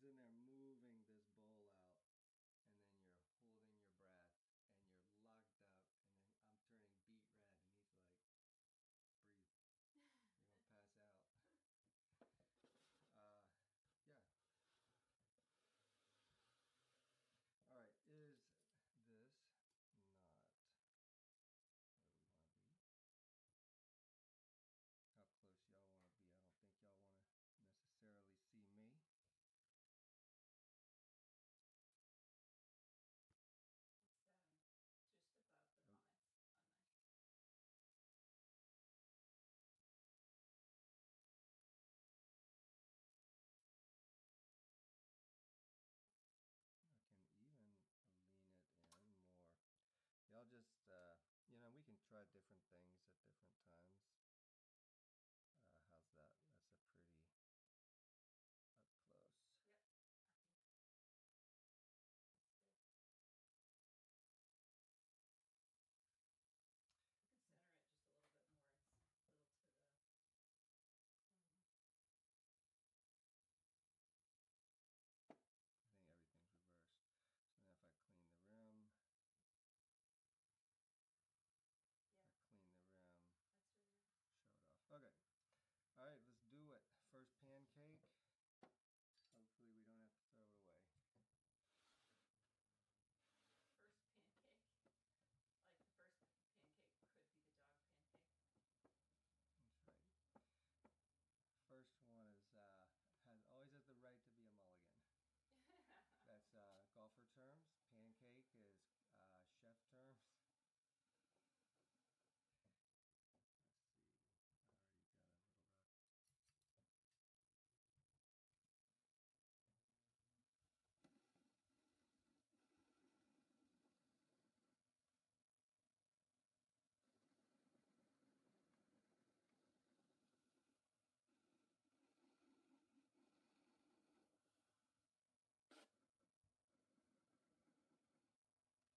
in there moving this bowl out, and then you're holding your breath, and you're locked up, and then I'm turning beet red, and he's like, breathe, you're gonna pass out. Yeah. All right, is this not where we want to be? How close y'all want to be? I don't think y'all want to necessarily see me. It's just above the vomit on my. I can even lean it in more. Y'all just, we can try different things at different times. How's that? That's a pretty up close. Yep. Good. You could center it just a little bit more. It's a little to the. I think everything's reversed. So now if I clean the rim, Yeah. I clean the rim, That's really nice. show it off. Okay. All right, let's do it. First pancake. Hopefully we don't have to throw it away. First pancake. Like the first pancake could be the dog pancake. That's right. First one is always has the right to be a mulligan. That's golfer terms. Pancake is chef terms. Let's see. I already got a little rock.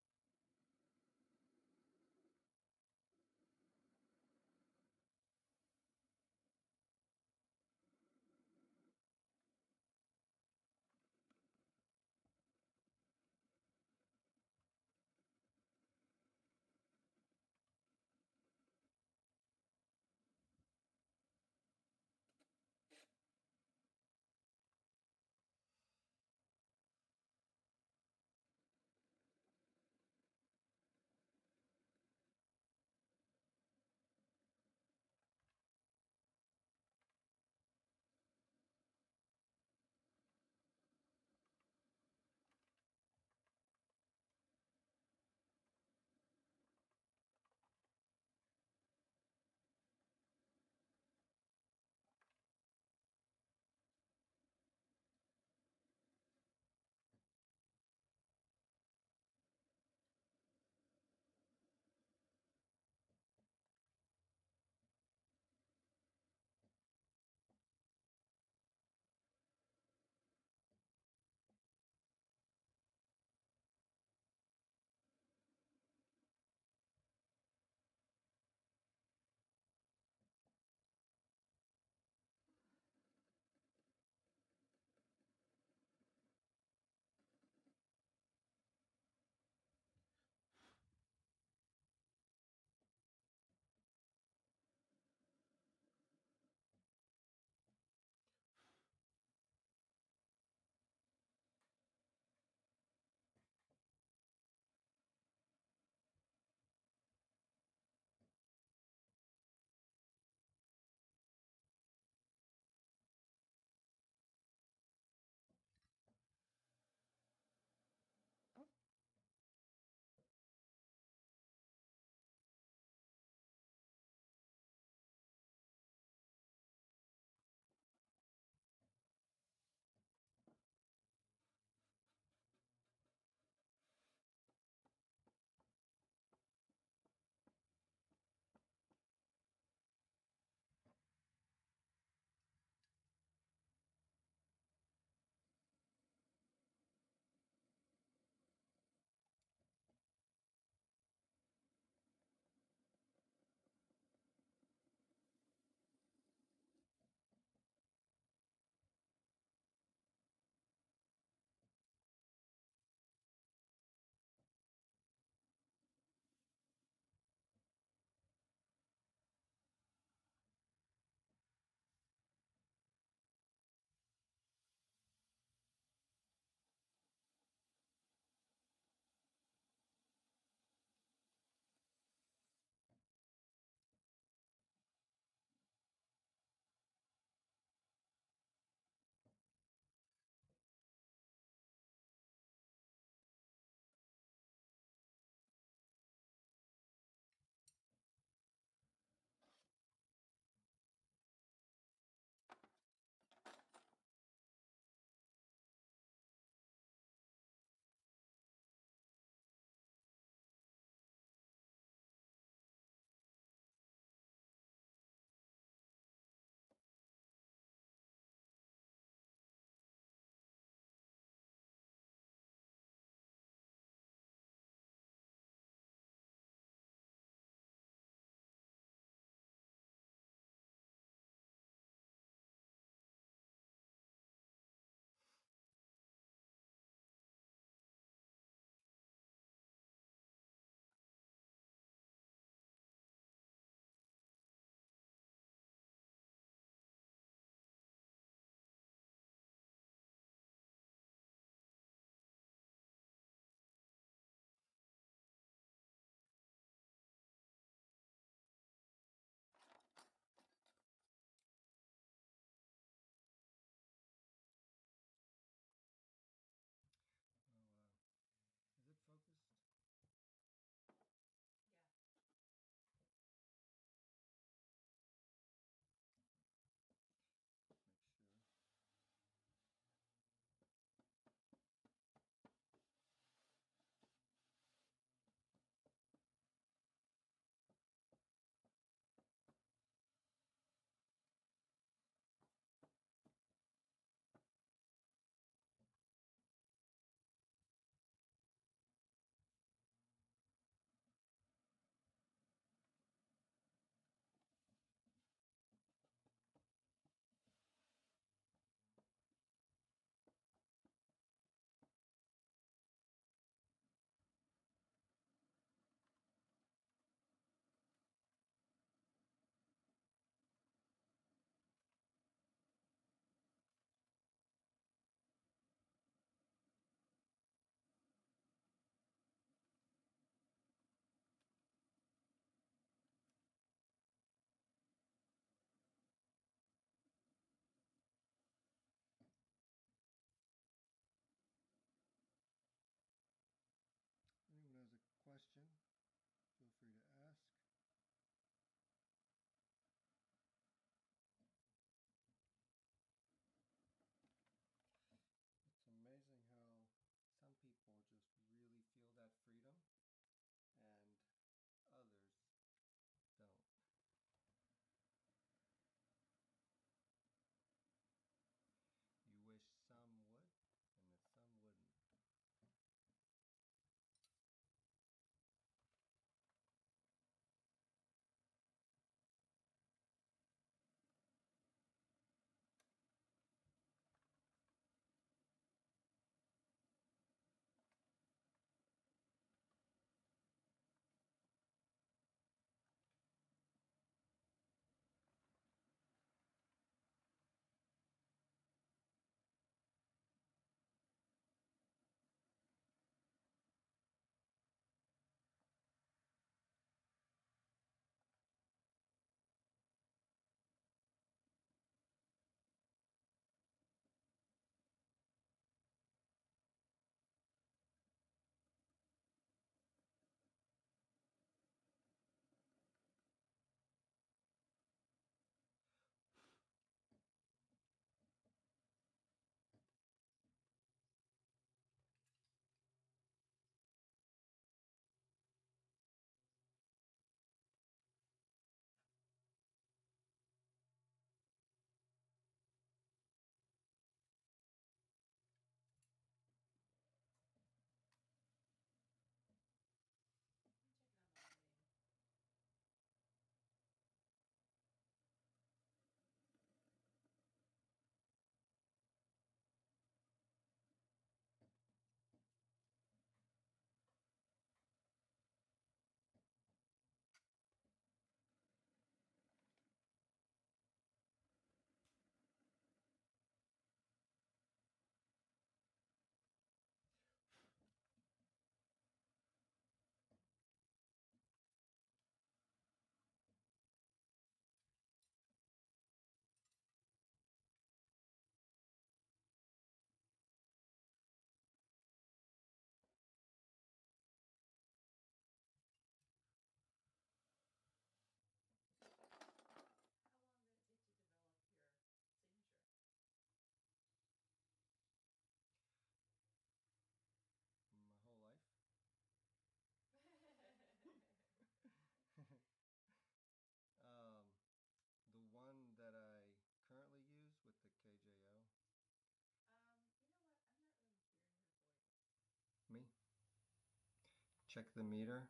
check the meter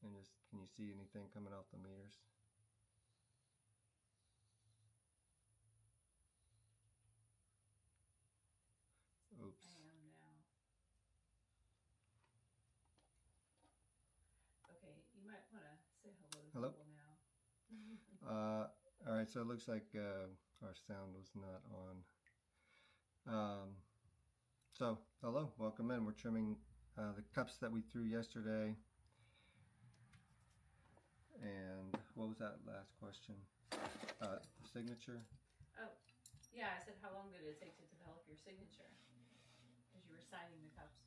and just, can you see anything coming off the meters? Oops. I am now. Okay, you might want to say hello to people now. All right, so it looks like our sound was not on. So, hello, welcome in. We're trimming the cups that we threw yesterday. And what was that last question? The signature? Oh, yeah, I said how long did it take to develop your signature as you were signing the cups?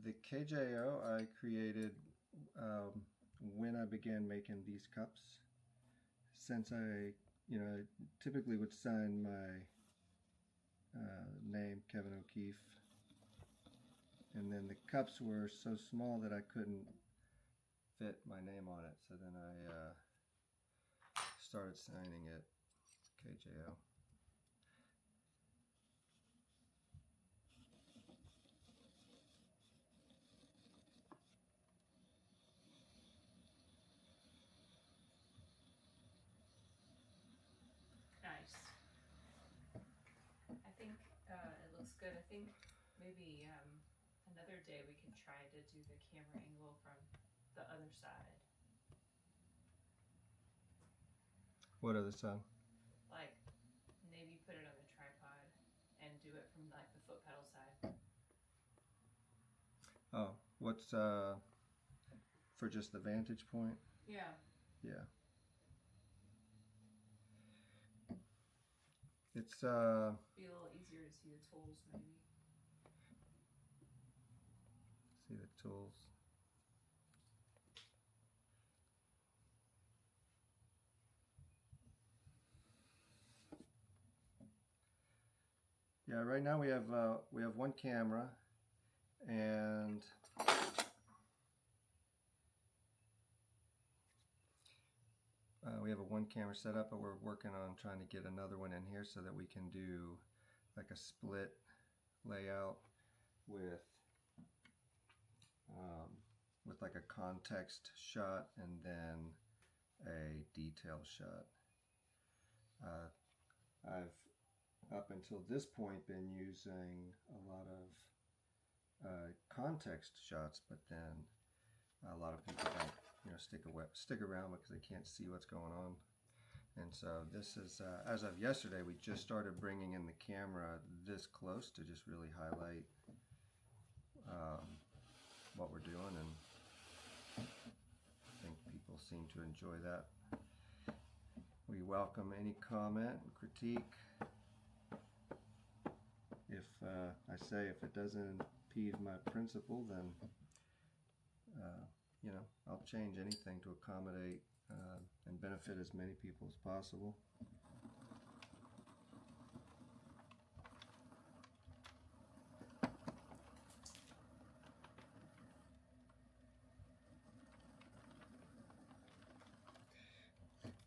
The KJO I created when I began making these cups. Since I typically would sign my name, Kevin O'Keefe, and then the cups were so small that I couldn't fit my name on it. So then I started signing it KJO. Nice. I think it looks good. I think maybe another day we can try to do the camera angle from the other side. What other side? Like maybe put it on the tripod and do it from like the foot pedal side. Oh, what's for just the vantage point? Yeah. Yeah. It's be a little easier to see the tools maybe. See the tools. Yeah, right now we have one camera, and we have a one camera setup, but we're working on trying to get another one in here so that we can do like a split layout with like a context shot and then a detail shot. I've up until this point been using a lot of context shots, but then a lot of people don't stick around because they can't see what's going on. And so this is as of yesterday, we just started bringing in the camera this close to just really highlight what we're doing, and I think people seem to enjoy that. We welcome any comment and critique. If if it doesn't impede my principle, then I'll change anything to accommodate and benefit as many people as possible.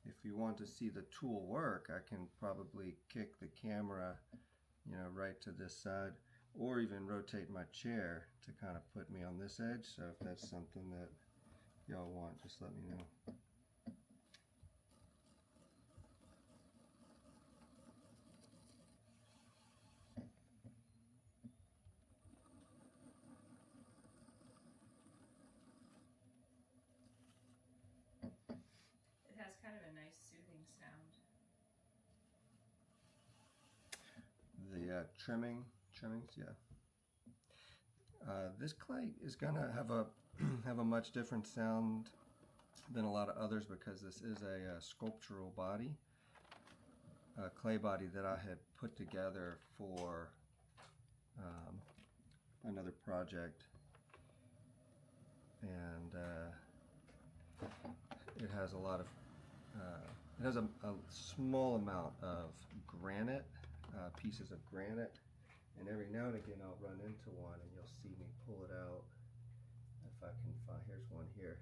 If you want to see the tool work, I can probably kick the camera, right to this side, or even rotate my chair to kind of put me on this edge. So if that's something that y'all want, just let me know. It has kind of a nice soothing sound. The trimmings, yeah. This clay is gonna have a have a much different sound than a lot of others because this is a sculptural body, a clay body that I had put together for another project, and it has a lot of it has a small amount of granite, pieces of granite, and every now and again I'll run into one and you'll see me pull it out. If I can find, here's one here.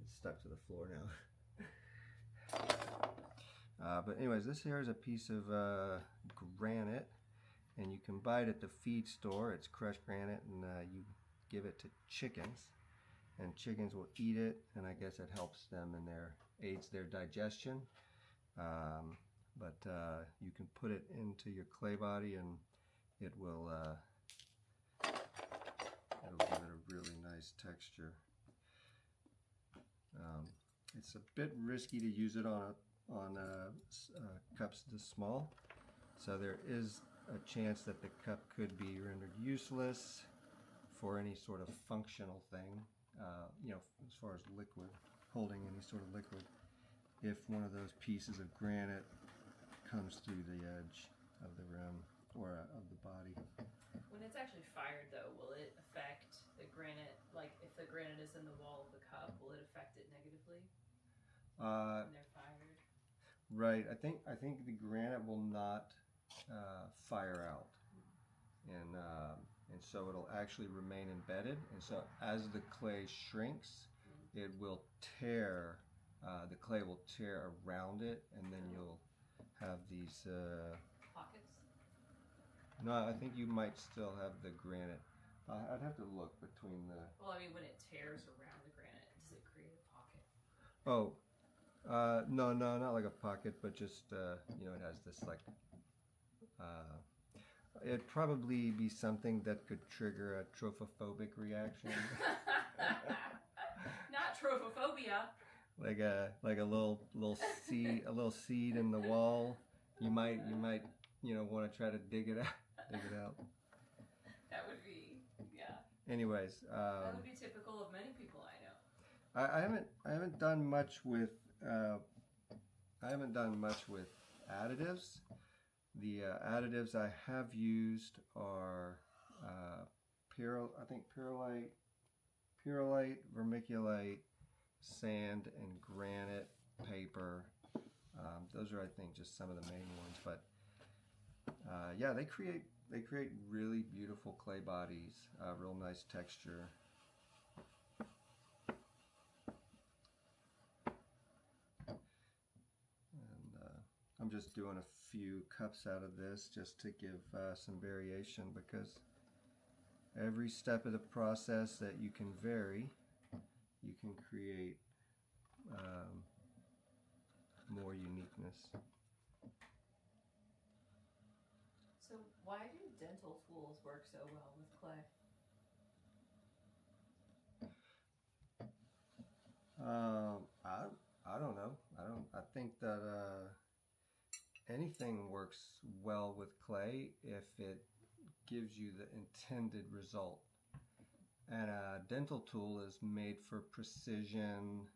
It's stuck to the floor now. But anyways, this here is a piece of granite, and you can buy it at the feed store. It's crushed granite, and you give it to chickens, and chickens will eat it, and I guess it helps them in aids their digestion. But you can put it into your clay body, and it will it'll give it a really nice texture. It's a bit risky to use it on cups this small, so there is a chance that the cup could be rendered useless for any sort of functional thing, you know, as far as liquid, holding any sort of liquid, if one of those pieces of granite comes through the edge of the rim or of the body. When it's actually fired, though, will it affect the granite? Like, if the granite is in the wall of the cup, will it affect it negatively when they're fired? Right. I think the granite will not fire out, and so it'll actually remain embedded. And so as the clay shrinks, it will tear. The clay will tear around it, and then you'll have these pockets. No, I think you might still have the granite. I'd have to look between the. Well, I mean, when it tears around the granite, does it create a pocket? Oh, no, not like a pocket, but just you know, it has this like. It'd probably be something that could trigger a trophophobic reaction. Not trophophobia. Like a little seed in the wall. You might you know, want to try to dig it out. That would be, yeah. Anyways, that would be typical of many people I know. I haven't done much with additives. The additives I have used are perlite, vermiculite, sand, and granite paper. Those are, I think, just some of the main ones. But yeah, they create really beautiful clay bodies, real nice texture. And I'm just doing a few cups out of this just to give some variation, because every step of the process that you can vary, you can create more uniqueness. So why do dental tools work so well with clay? I don't know. I think that anything works well with clay if it gives you the intended result. And a dental tool is made for precision,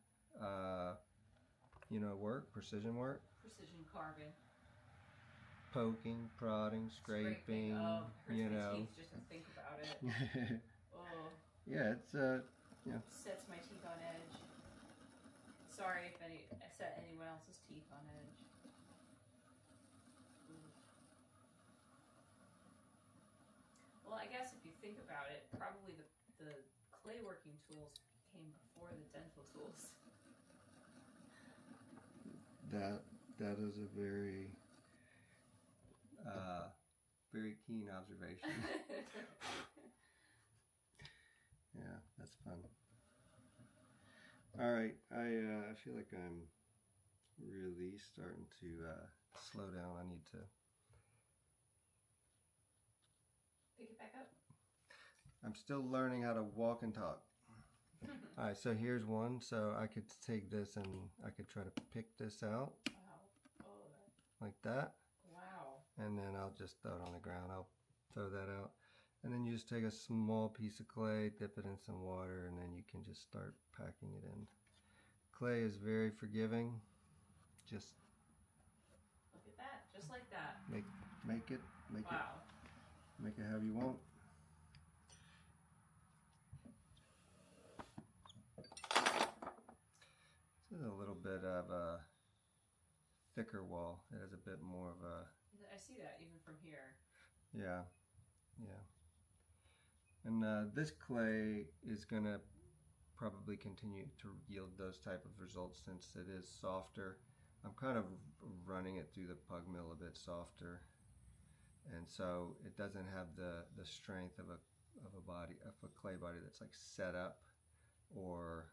you know, precision work. Precision carving. Poking, prodding, scraping. Oh, hurts you my know. teeth just to think about it. Oh. Yeah, it's yeah. Sets my teeth on edge. Sorry if I set anyone else's teeth on edge. Well, I guess if you think about it, probably the clay working tools came before the dental tools. That is a very very keen observation. Yeah, that's fun. All right, I feel like I'm really starting to slow down. I need to pick it back up. I'm still learning how to walk and talk. All right, so here's one. So I could take this and I could try to pick this out. Wow. Oh, like that. Wow. And then I'll just throw it on the ground. I'll throw that out. And then you just take a small piece of clay, dip it in some water, and then you can just start packing it in. Clay is very forgiving. Just look at that, just like that. Make it wow. Make it however you want. This is a little bit of a thicker wall. It has a bit more of a. I see that even from here. Yeah. And this clay is going to probably continue to yield those type of results since it is softer. I'm kind of running it through the pug mill a bit softer, and so it doesn't have the strength of a clay body that's like set up or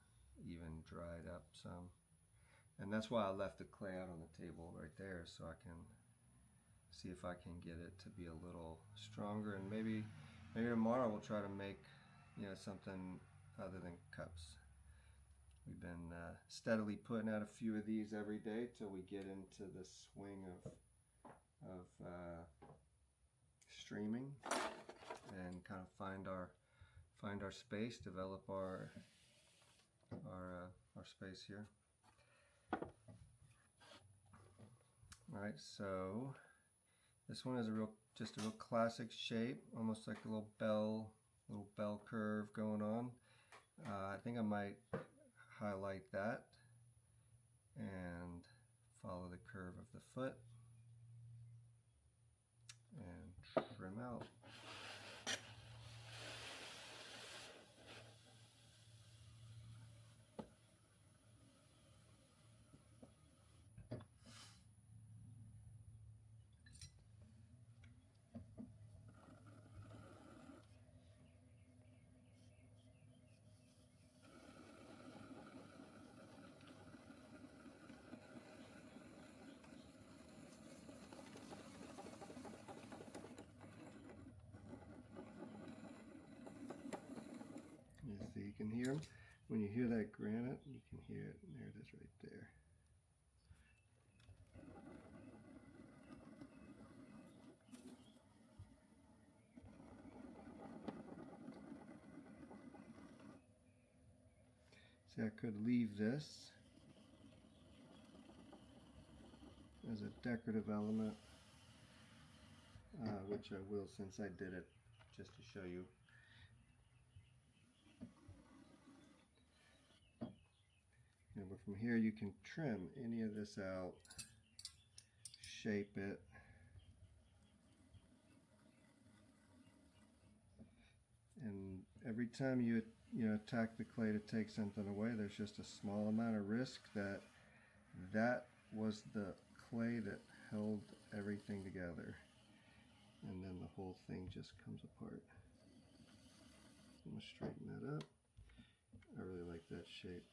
even dried up some. And that's why I left the clay out on the table right there, so I can see if I can get it to be a little stronger. And maybe tomorrow we'll try to make, you know, something other than cups. We've been steadily putting out a few of these every day till we get into the swing of streaming and kind of find our space, develop our space here. All right, so this one is just a real classic shape, almost like a little bell curve going on. I think I might highlight that and follow the curve of the foot and trim out. So you can hear them. When you hear that granite, you can hear it. There it is right there. See, I could leave this as a decorative element, which I will since I did it just to show you. But from here you can trim any of this out, shape it, and every time you attack the clay to take something away, there's just a small amount of risk that was the clay that held everything together, and then the whole thing just comes apart. I'm gonna straighten that up. I really like that shape.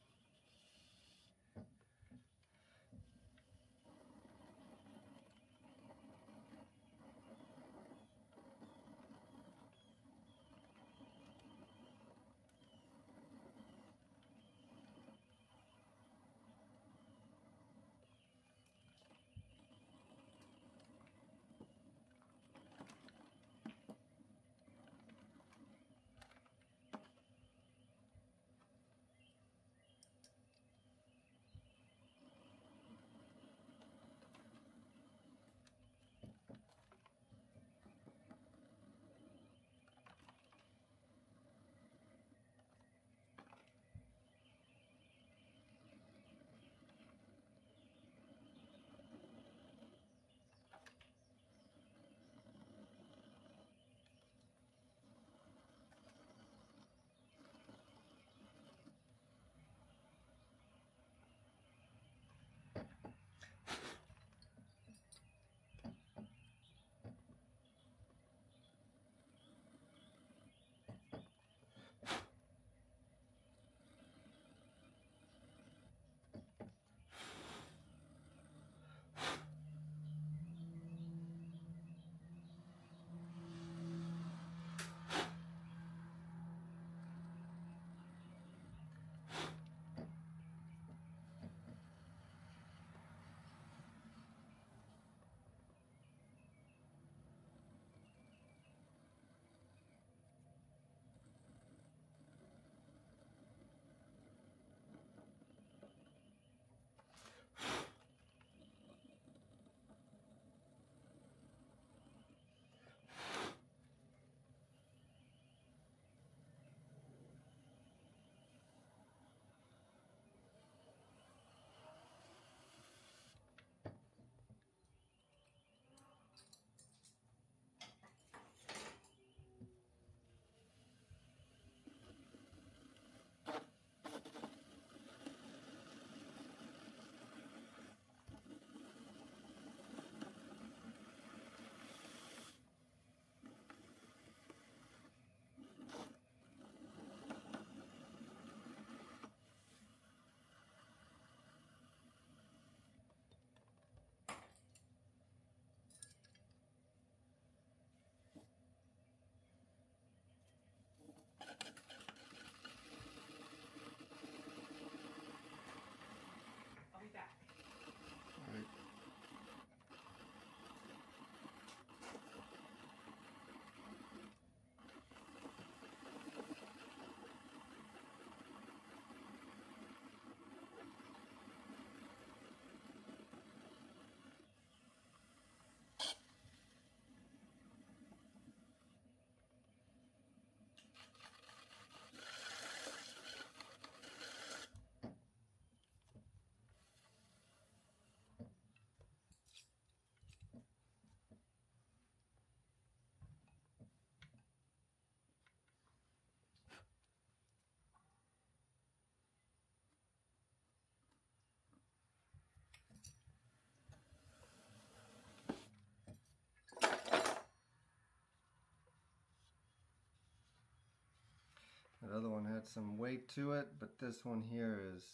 other one had some weight to it, but this one here is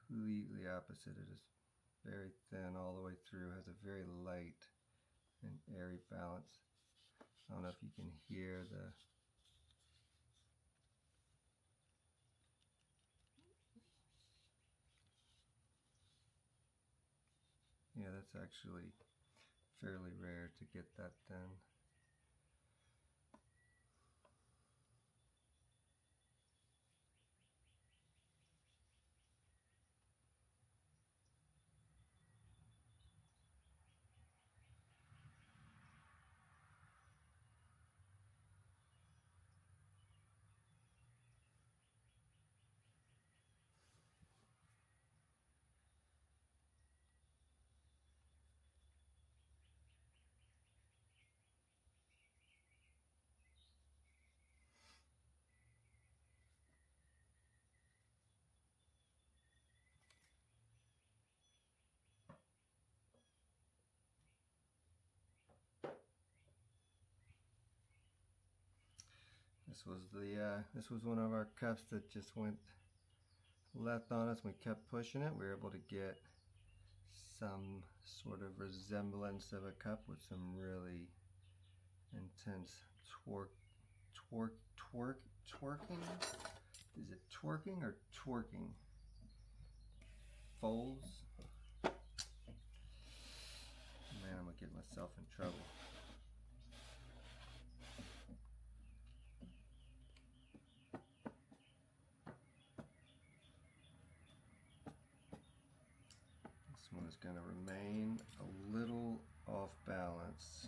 completely opposite. It is very thin all the way through, has a very light and airy balance. I don't know if you can hear the yeah, that's actually fairly rare to get that thin. This was one of our cups that just went left on us. We kept pushing it. We were able to get some sort of resemblance of a cup with some really intense twerking? Is it twerking or twerking? Folds? Man, I'm gonna get myself in trouble. This one is gonna remain a little off balance.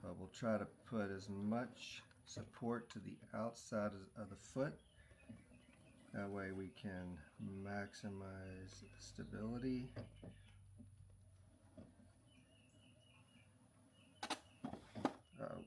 But we'll try to put as much support to the outside of the foot. That way we can maximize stability. Uh-oh.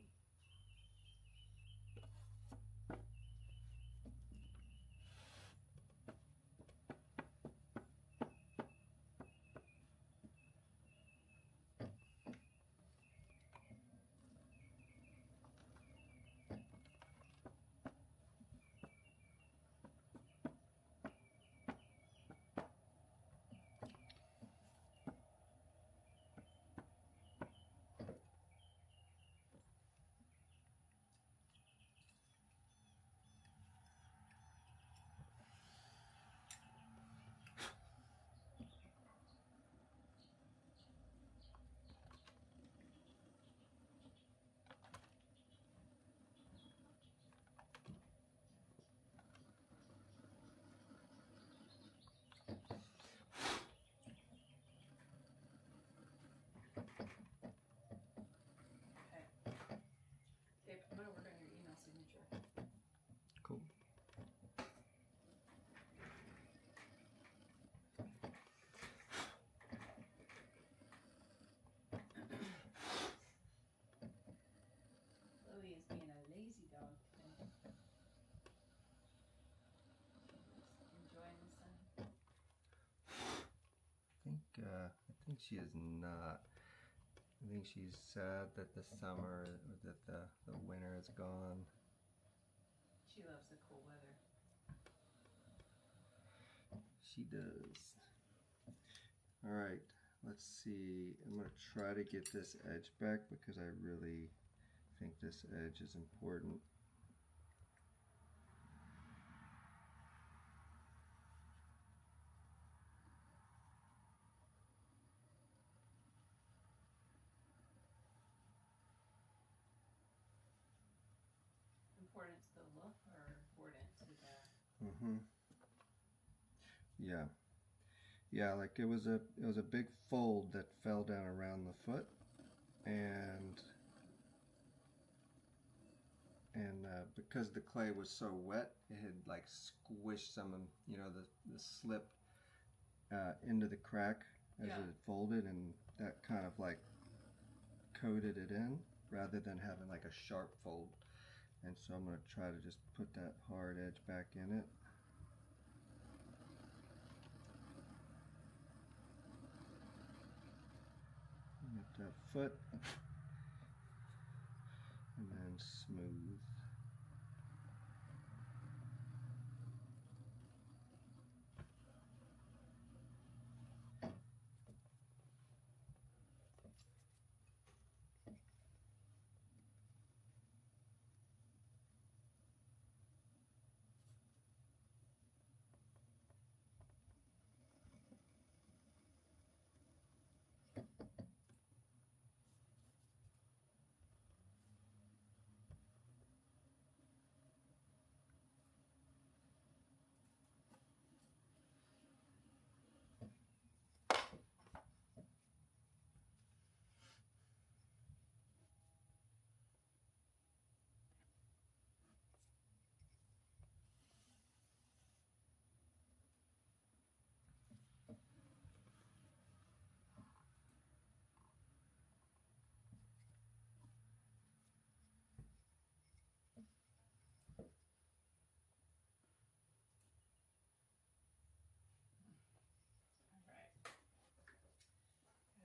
I'm going to work on your email signature. Cool. Chloe is being a lazy dog today. Enjoying the sun. I think she is not. I think she's sad that the summer, or that the winter is gone. She loves the cool weather. She does. All right, let's see. I'm going to try to get this edge back because I really think this edge is important. Important to the look or important to the... Yeah. Yeah, like it was a big fold that fell down around the foot, and because the clay was so wet, it had like squished some of, you know, the slip into the crack as it folded, and that kind of like coated it in rather than having like a sharp fold. And so I'm going to try to just put that hard edge back in it. Get that foot smooth.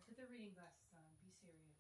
Put the reading glasses on. Be serious.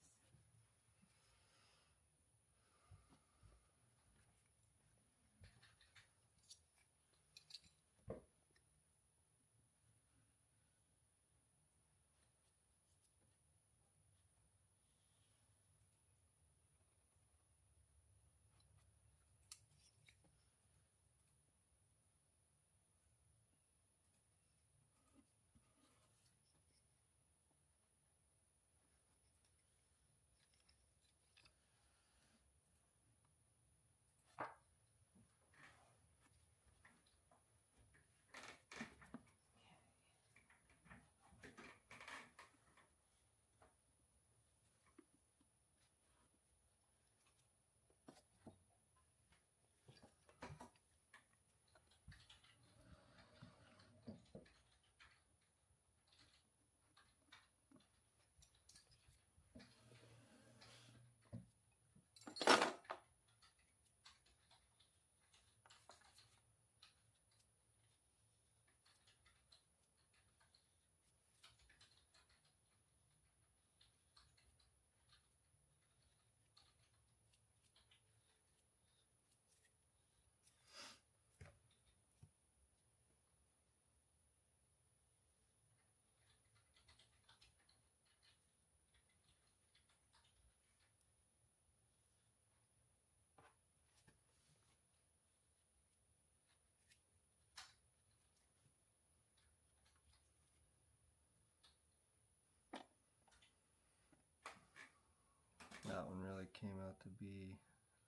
That one really came out to be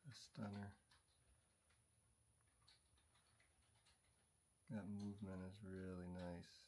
a stunner. That movement is really nice.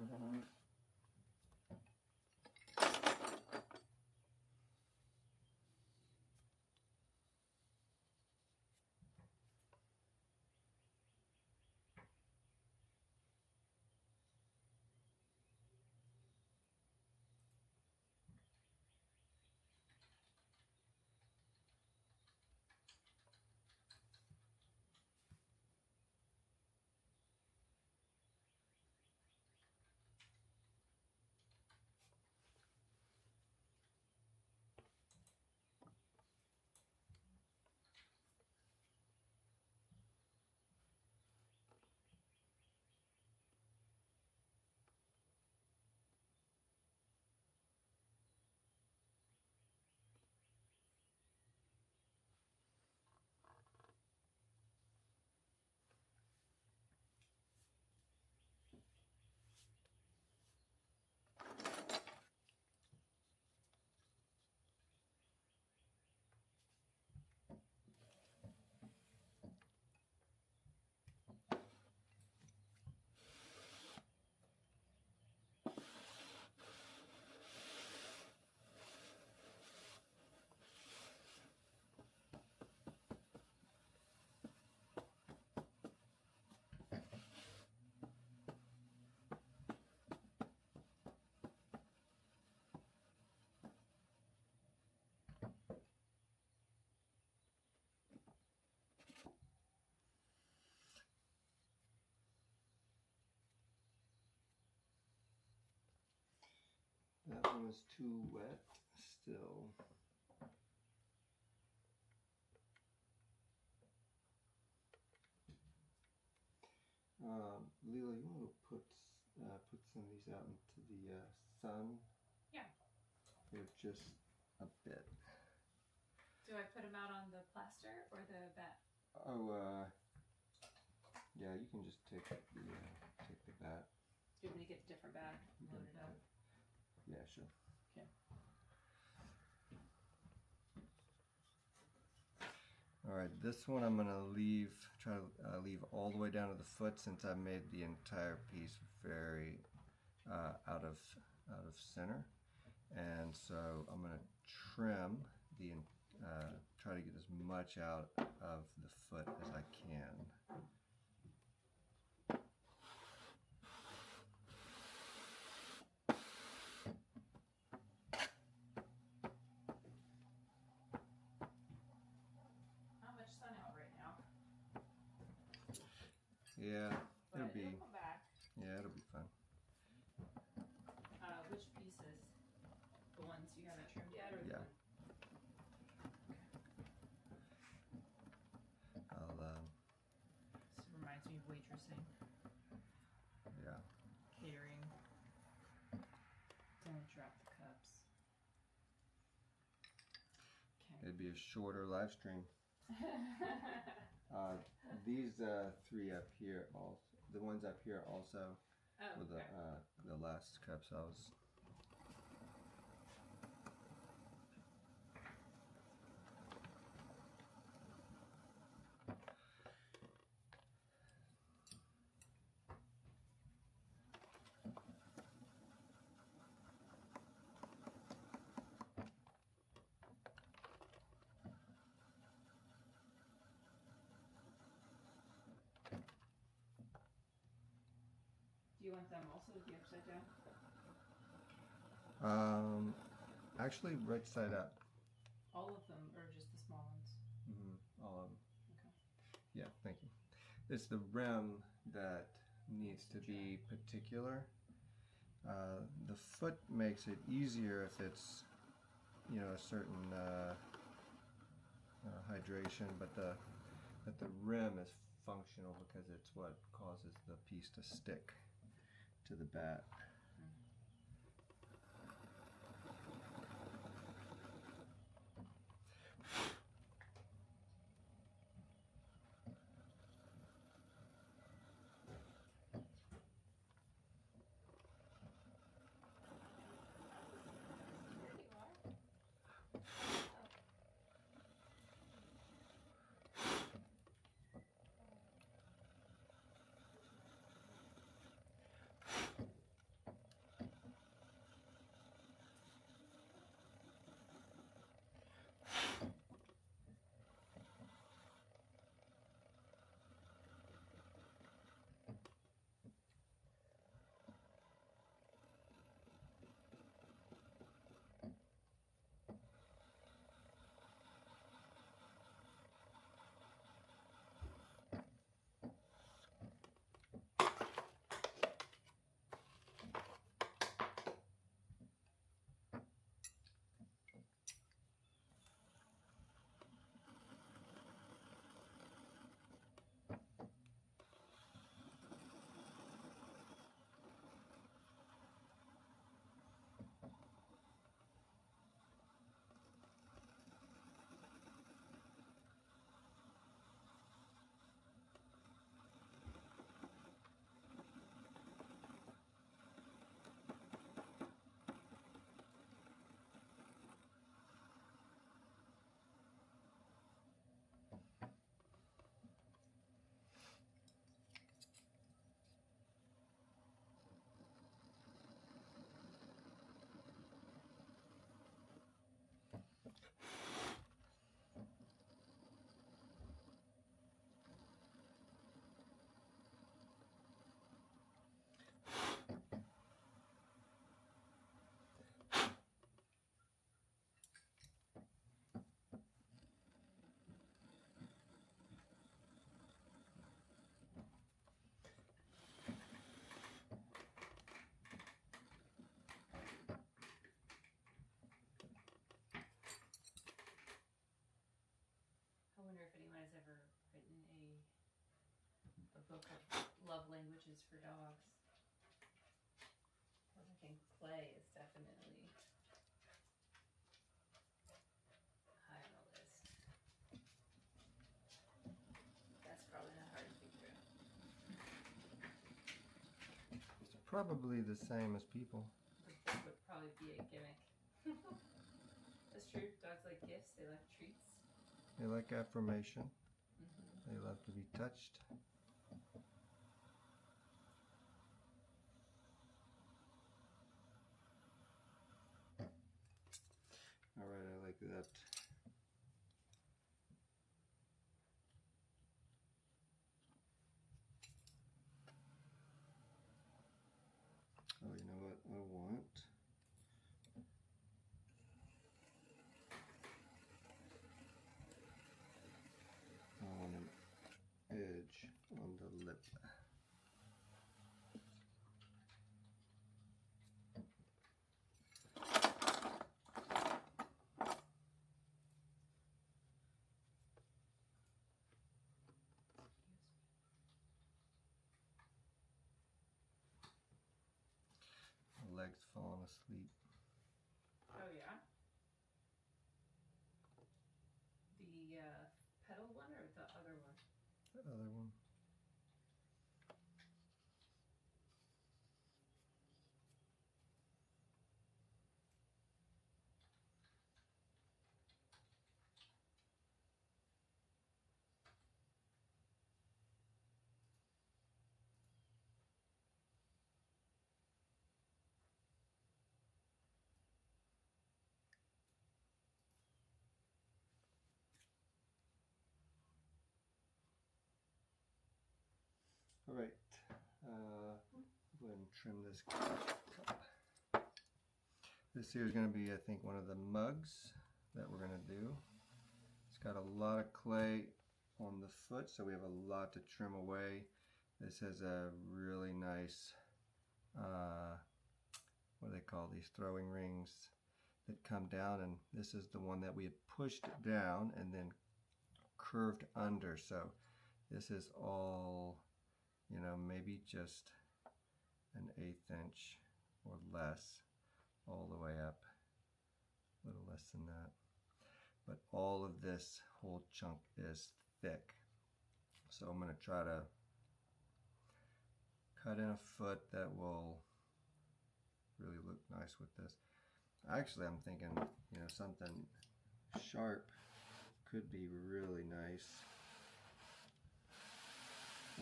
That one is too wet still. Leela, you want to put some of these out into the sun? Yeah. They're just a bit. Do I put them out on the plaster or the bat? Oh, yeah. You can just take the bat. Do you want me to get a different bat? Load it up. Yeah, sure. Okay. All right, this one I'm gonna try to leave all the way down to the foot, since I made the entire piece very out of center, and so I'm gonna trim the try to get as much out of the foot as I can. Yeah, But it'll come back. Yeah, it'll be fun. Which pieces? The ones you haven't trimmed yet, or the Yeah. This reminds me of waitressing. Yeah. Catering. Don't drop the cups. Okay. It'd be a shorter live stream. These three up here, also the ones up here also, with the last cups I was. Do you want them also to be upside down? Actually, right side up. All of them, or just the small ones? All of them. Okay. Yeah, thank you. It's the rim that needs to be particular. The foot makes it easier if it's, a certain hydration, but the rim is functional because it's what causes the piece to stick to the bat. edges for dogs. I think clay is definitely high on the list. That's probably not hard to figure out. It's probably the same as people. But that would probably be a gimmick. That's true. Dogs like gifts. They like treats. They like affirmation. They love to be touched. All right, I like that. Oh, you know what I want? I want an edge on the lip. The leg's falling asleep. Oh yeah. The pedal one or the other one? The other one. All right, go ahead and trim this up. This here is going to be, I think, one of the mugs that we're going to do. It's got a lot of clay on the foot, so we have a lot to trim away. This has a really nice, what do they call these, throwing rings that come down, and this is the one that we had pushed down and then curved under. So this is all, you know, maybe just an 1/8 inch or less all the way up, a little less than that. But all of this whole chunk is thick. So I'm going to try to cut in a foot that will really look nice with this. Actually, I'm thinking, you know, something sharp could be really nice.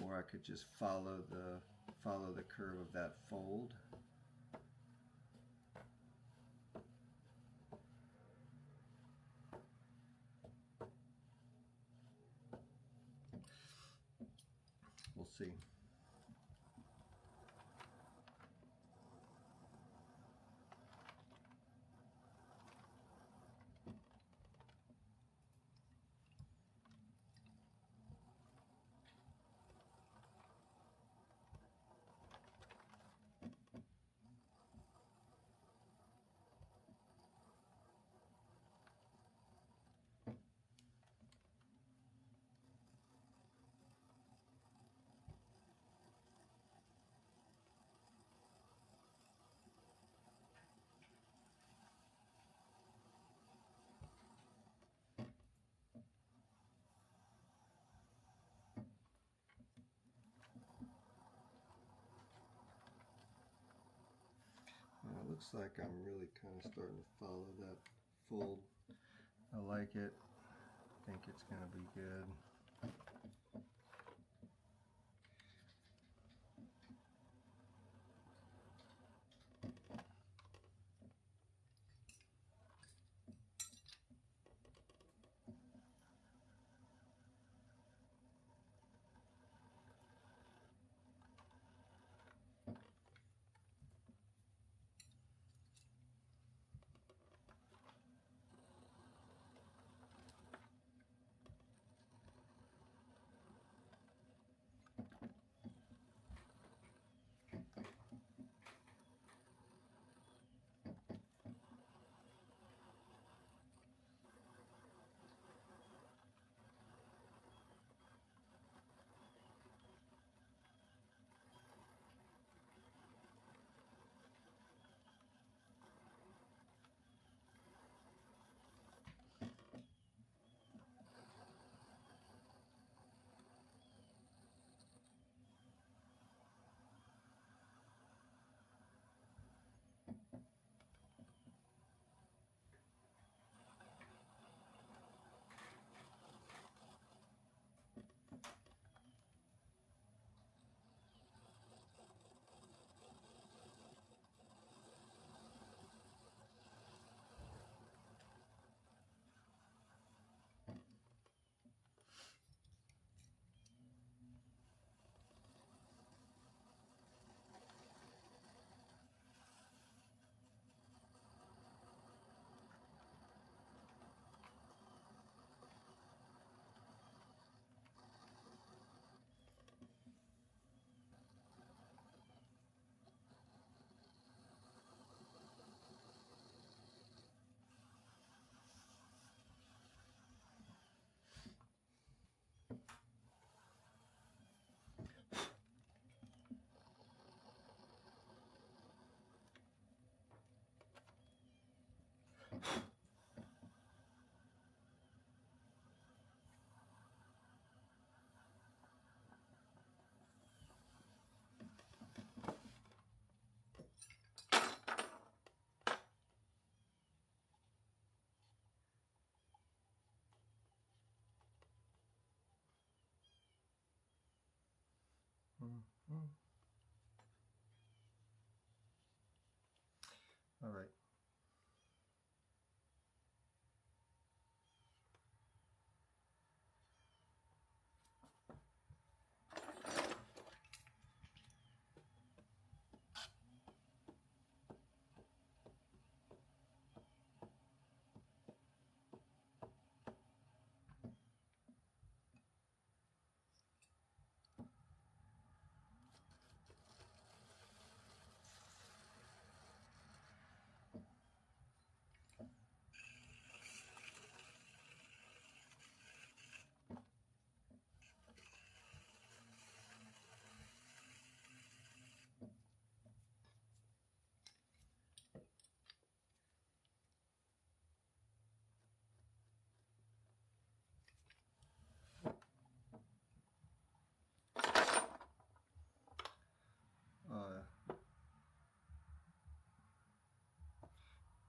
Or I could just follow the curve of that fold. We'll see. It looks like I'm really kind of starting to follow that fold. I like it. I think it's going to be good. All right.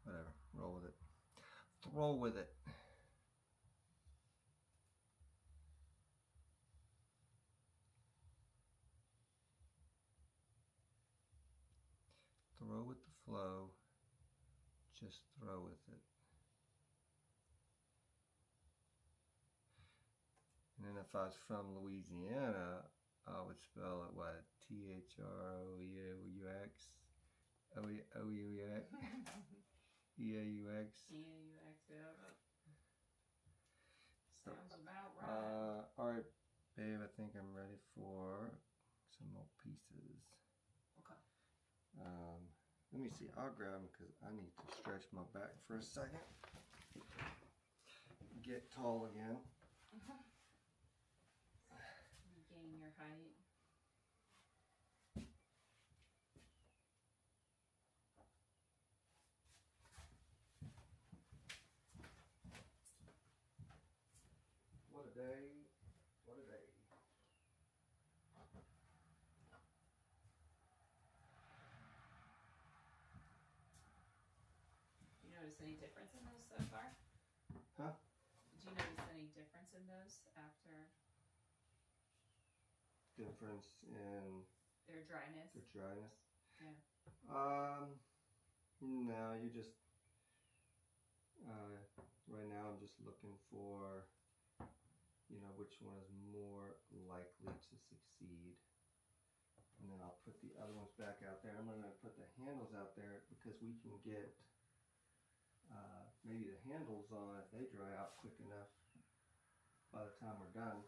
Whatever. Roll with it. Roll with it. Throw with the flow. Just throw with it. And then if I was from Louisiana, I would spell it what? T-H-R-O-E-U-X? O-U-X? E-A-U-X? E-A-U-X, yeah. Sounds about right. Alright, babe, I think I'm ready for some more pieces. Okay. Let me see. I'll grab them because I need to stretch my back for a second. Get tall again. Gain your height. What a day. What a day. You notice any difference in those so far? Huh? Did you notice any difference in those after? Difference in their dryness? Their dryness? Yeah. No, you just, right now I'm just looking for, you know, which one is more likely to succeed. And then I'll put the other ones back out there. I'm going to put the handles out there because we can get maybe the handles on if they dry out quick enough by the time we're done.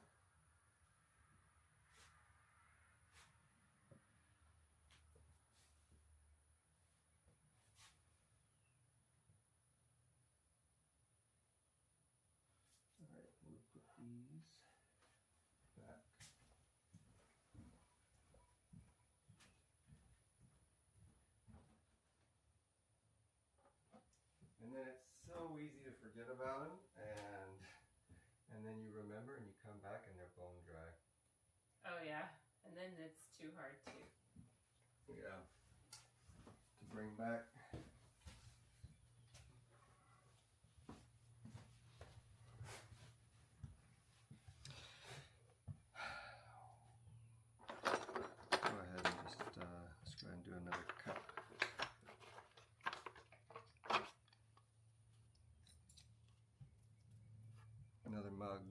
Alright, we'll put these back. And then it's so easy to forget about them, and then you remember and you come back and they're bone dry. Oh yeah, and then it's too hard to. Yeah, to bring back. Go ahead and just let's go ahead and do another cup. Another mug.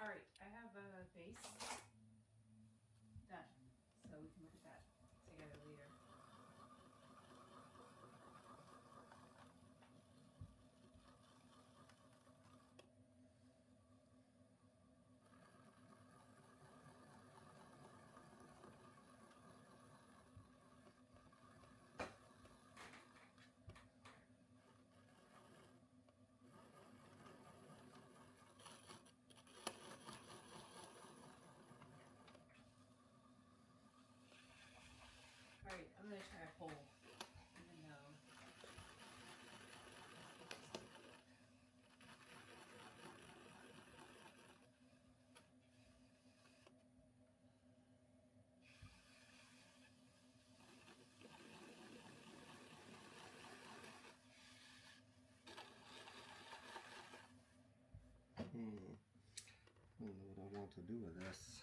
All right, I have a base done, so we can look at that together later. All right, I'm gonna try a poll, even though. I don't know what I want to do with this.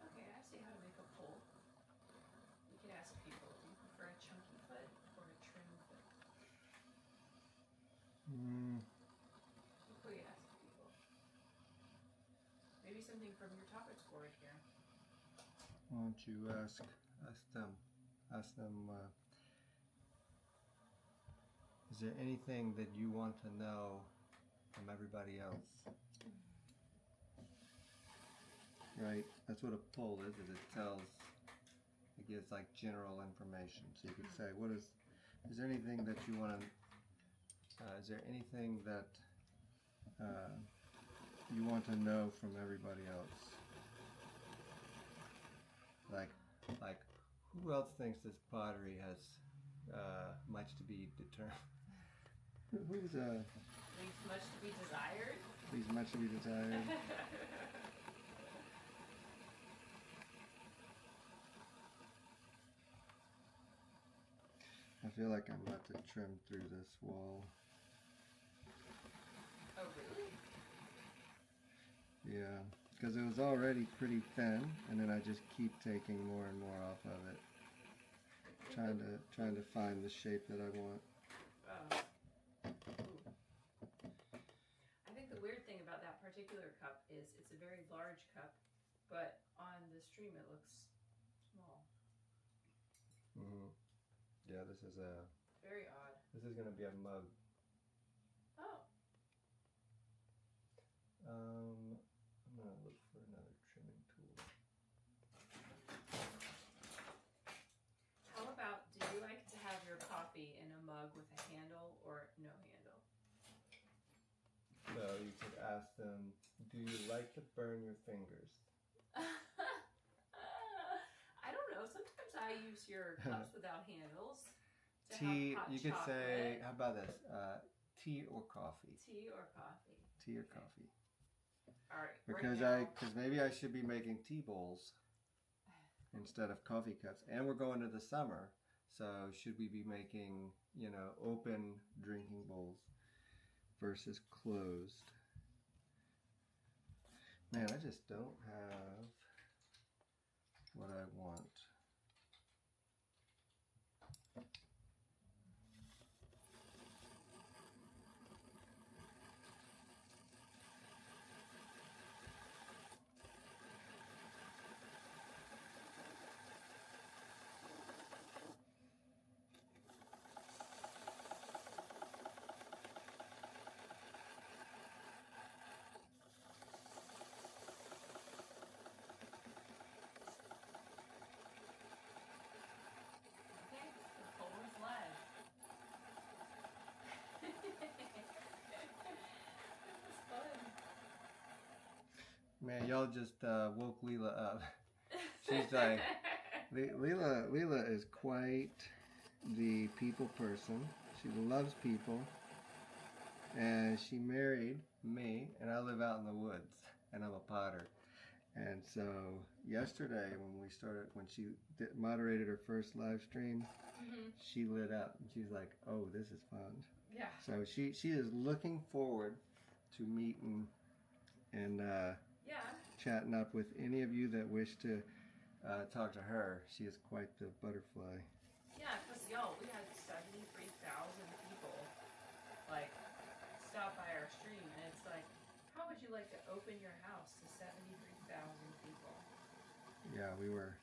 Okay, I see how to make a poll. We could ask people, do you prefer a chunky foot or a trim foot? What could we ask people? Maybe something from your topics board here. Why don't you ask them? Is there anything that you want to know from everybody else? Right, that's what a poll is it gives like general information. So you could say, is there anything that you want to, is there anything that you want to know from everybody else? Like who else thinks this pottery has much to be determined? Who's Leaves much to be desired? Leaves much to be desired. I feel like I'm about to trim through this wall. Oh, really? Yeah, because it was already pretty thin, and then I just keep taking more and more off of it, trying to find the shape that I want. I think the weird thing about that particular cup is it's a very large cup, but on the stream it looks small. Yeah, this is very odd. This is gonna be a mug. Oh. I'm gonna look for another trimming tool. How about, do you like to have your coffee in a mug with a handle or no handle? So you could ask them, do you like to burn your fingers? I don't know. Sometimes I use your cups without handles. Tea, you could say, how about this? Tea or coffee? Tea or coffee. Tea or coffee. All right. Because maybe I should be making tea bowls instead of coffee cups. And we're going to the summer, so should we be making, open drinking bowls versus closed? Man, I just don't have what I want. Man, y'all just woke Leela up. She's like, Leela is quite the people person. She loves people. And she married me, and I live out in the woods, and I'm a potter. And so yesterday, when she moderated her first live stream, she lit up. And she's like, "Oh, this is fun." Yeah. So she is looking forward to meeting and chatting up with any of you that wish to talk to her. She is quite the butterfly. Yeah, because y'all, we had 73,000 people like stop by our stream, and it's like, how would you like to open your house to 73,000 people? Yeah, we were.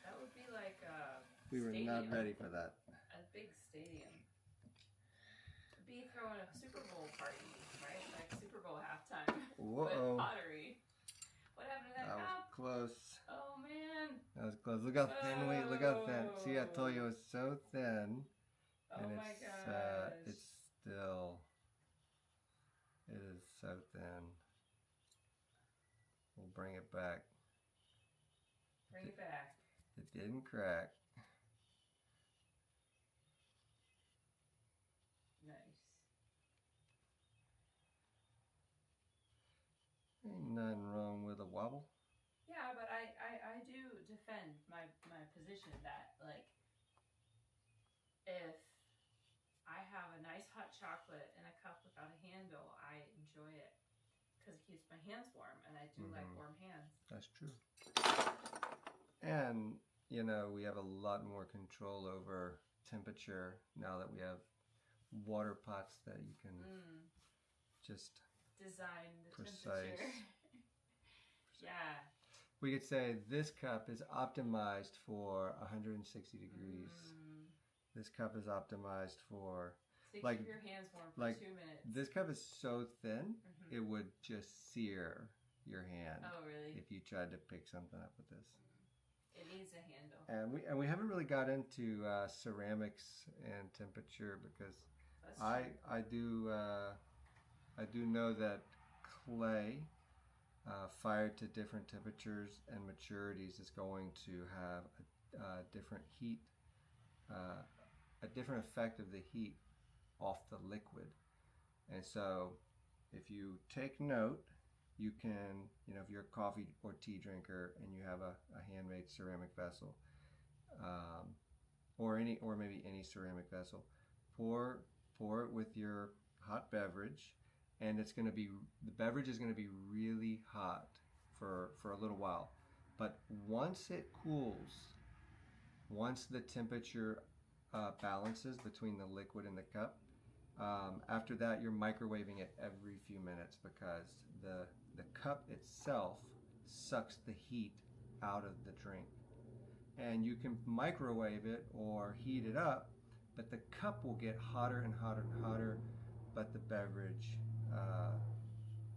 That would be like a We were stadium. not ready for that. A big stadium. It'd be throwing a Super Bowl party, right? Like Super Bowl halftime. Whoa. With pottery. What happened to that was cup? close. Oh man. That was close. Look how thin we. Look how thin. See, I told you it was so thin. Oh and my gosh. It's still. It is so thin. We'll bring it back. Bring it back. It didn't crack. Nice. Ain't nothing wrong with a wobble. Yeah, but I do defend my position that, like, if I have a nice hot chocolate in a cup without a handle, I enjoy it because it keeps my hands warm, and I do like warm hands. That's true. And, you know, we have a lot more control over temperature now that we have water pots that you can just design the precise. temperature. Yeah. We could say this cup is optimized for 160 degrees. This cup is optimized for so keep your hands warm for 2 minutes. This cup is so thin, it would just sear your hand. Oh, really? If you tried to pick something up with this. It needs a handle. And we haven't really got into ceramics and temperature because I do know that clay fired to different temperatures and maturities is going to have a different heat, a different effect of the heat off the liquid. And so if you take note, you can, you know, if you're a coffee or tea drinker and you have a handmade ceramic vessel, or maybe any ceramic vessel, pour it with your hot beverage, and the beverage is going to be really hot for a little while. But once it cools, once the temperature balances between the liquid and the cup, after that you're microwaving it every few minutes because the cup itself sucks the heat out of the drink. And you can microwave it or heat it up, but the cup will get hotter and hotter and hotter, but the beverage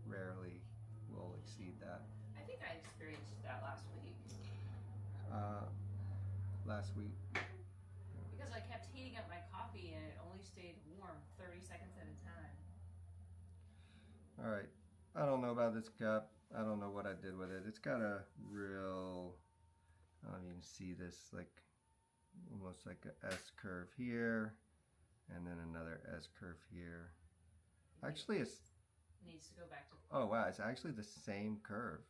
rarely will exceed that. I think I experienced that last week. Last week? Because I kept heating up my coffee and it only stayed warm 30 seconds at a time. Alright, I don't know about this cup. I don't know what I did with it. It's got a real, I don't even see this, like almost like a S curve here, and then another S curve here. Actually, it needs to go back to. Oh wow, it's actually the same curve.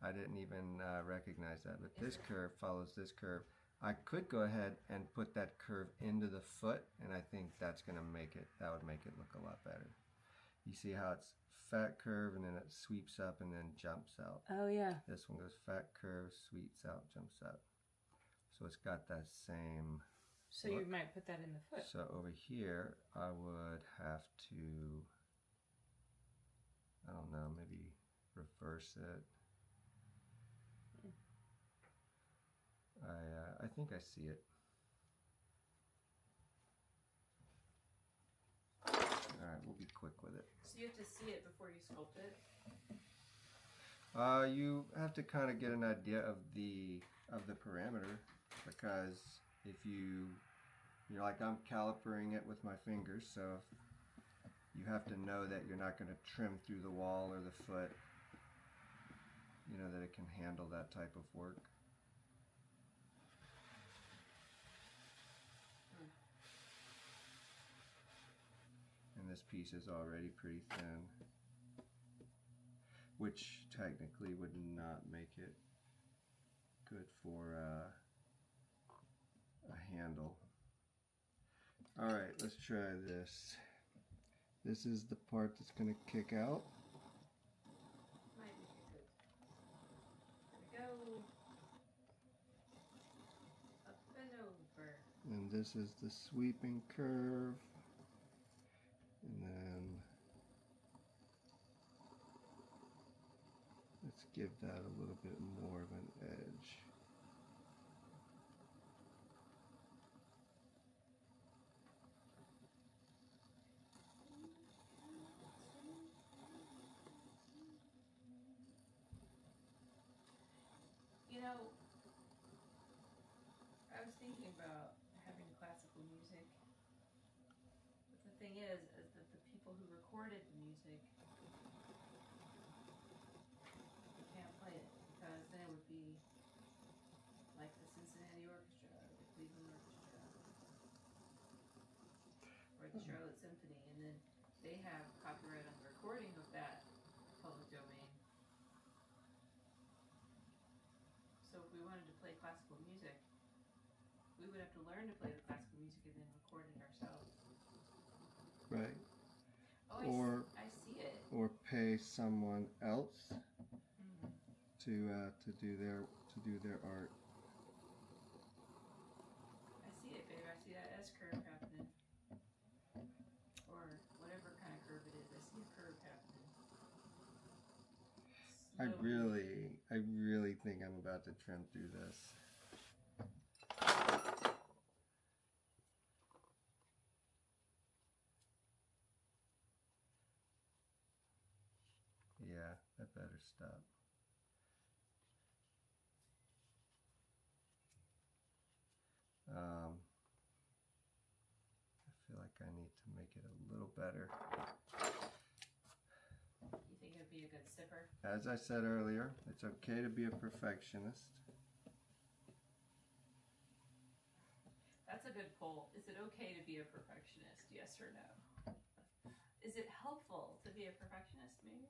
I didn't even recognize that, but this curve follows this curve. I could go ahead and put that curve into the foot, and I think that's going to make it, that would make it look a lot better. You see how it's fat curve, and then it sweeps up and then jumps out. Oh yeah. This one goes fat curve, sweeps out, jumps out. So it's got that same So look. you might put that in the foot. So over here, I would have to, I don't know, maybe reverse it. I think I see it. Alright, we'll be quick with it. So you have to see it before you sculpt it? You have to kind of get an idea of the parameter, because if you're like, I'm calipering it with my fingers, so you have to know that you're not going to trim through the wall or the foot. you know, that it can handle that type of work. And this piece is already pretty thin, which technically would not make it good for a handle. Alright, let's try this. This is the part that's going to kick out. Might be good. There we go. Up and over. And this is the sweeping curve. And then let's give that a little bit more of an edge. You know, I was thinking about having classical music, but the thing is that the people who recorded the music, they can't play it because then it would be like the Cincinnati Orchestra, or the Cleveland Orchestra, or the Charlotte Symphony, and then they have copyright on the recording of that public domain. So if we wanted to play classical music, we would have to learn to play the classical music and then record it ourselves. Right. Oh, I see it. Or pay someone else to do their art. I see it, babe. I see that S curve happening, or whatever kind of curve it is. I see a curve happening. I really think I'm about to trim through this. Yeah, I better stop. I feel like I need to make it a little better. You think it'd be a good sipper? As I said earlier, it's okay to be a perfectionist. That's a good poll. Is it okay to be a perfectionist? Yes or no? Is it helpful to be a perfectionist, maybe?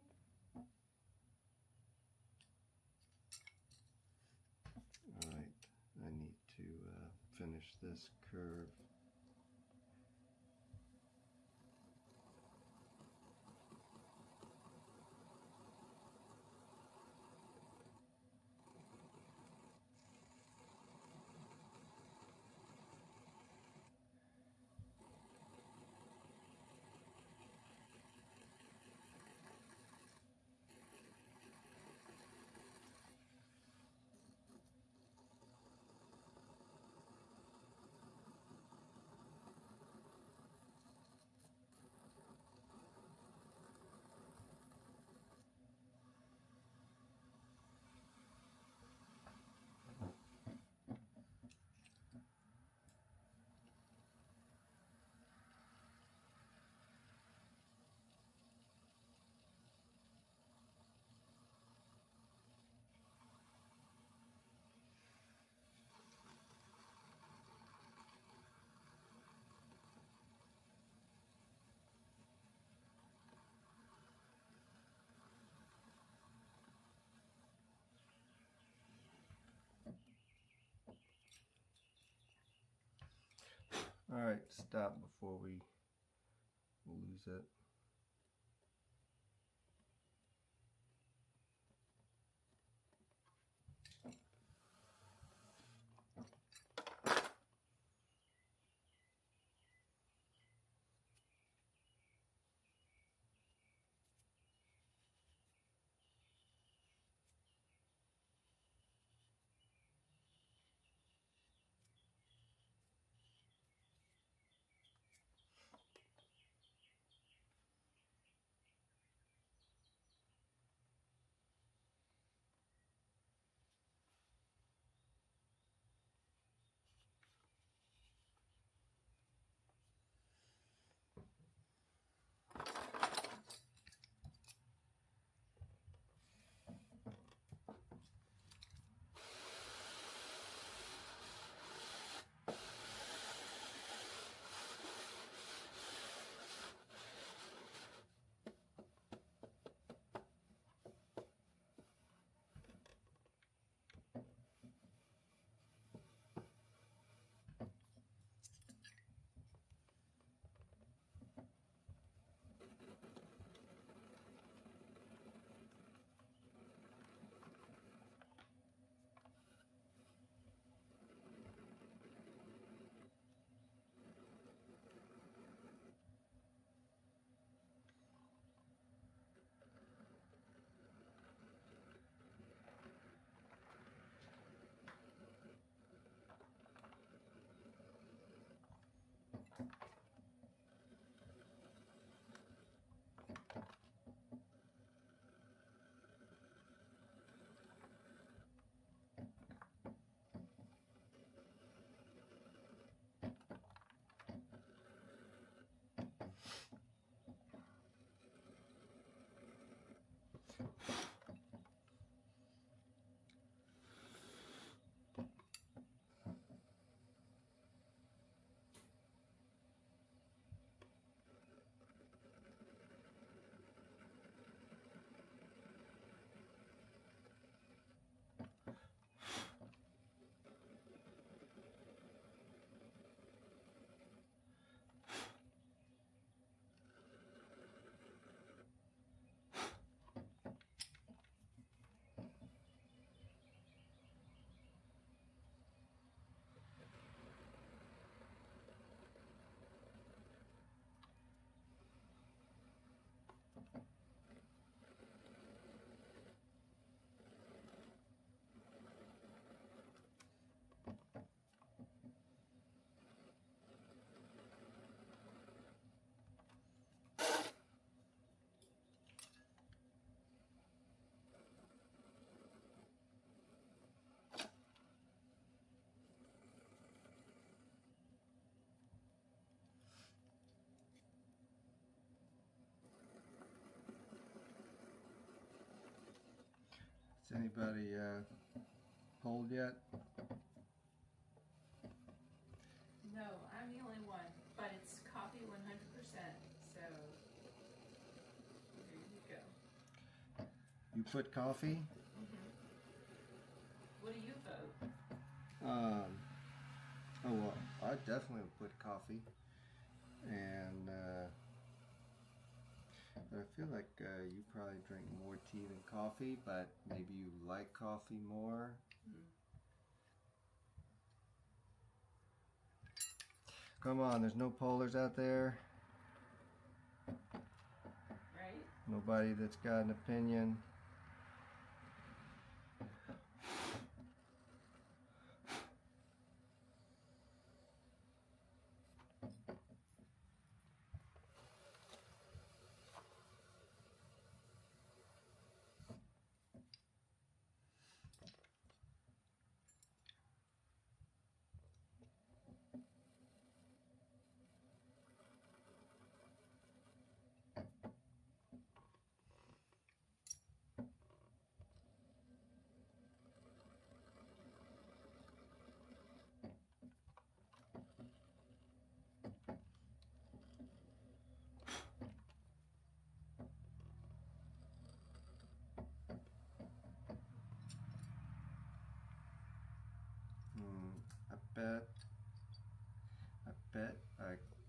Alright, I need to finish this curve. Alright, stop before we lose it. Has anybody polled yet? No, I'm the only one, but it's coffee 100%. So there you go. You put coffee? What do you vote? Oh well, I definitely would put coffee, and I feel like you probably drink more tea than coffee, but maybe you like coffee more. Come on, there's no pollers out there. Right? Nobody that's got an opinion.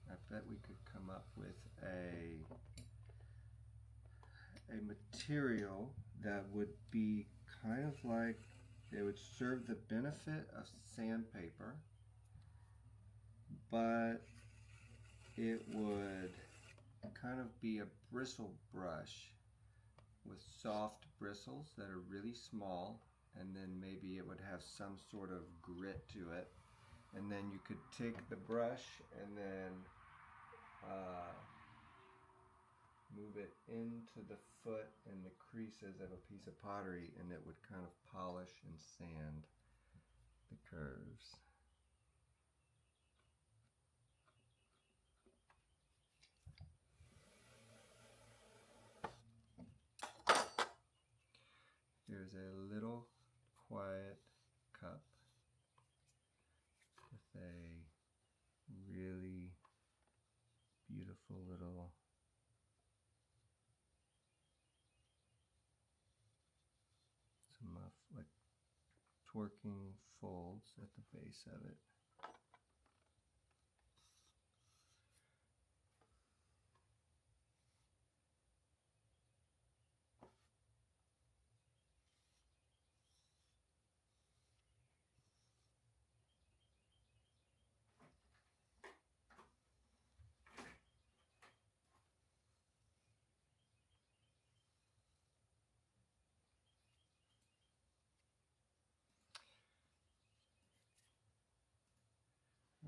I bet we could come up with a material that would be kind of like, it would serve the benefit of sandpaper, but it would kind of be a bristle brush with soft bristles that are really small, and then maybe it would have some sort of grit to it, and then you could take the brush and then move it into the foot and the creases of a piece of pottery, and it would kind of polish and sand the curves. Here's a little quiet cup with a really beautiful little like twerking folds at the base of it.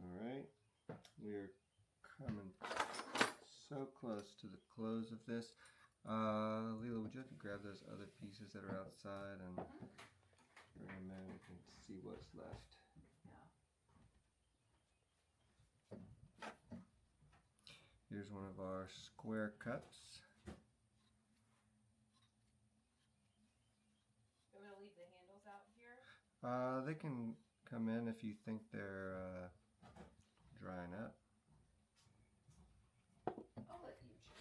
Alright, we're coming so close to the close of this. Leela, would you like to grab those other pieces that are outside and bring them in? We can see what's left. Yeah. Here's one of our square cups. You want me to leave the handles out here? They can come in if you think they're drying up. I'll let you check.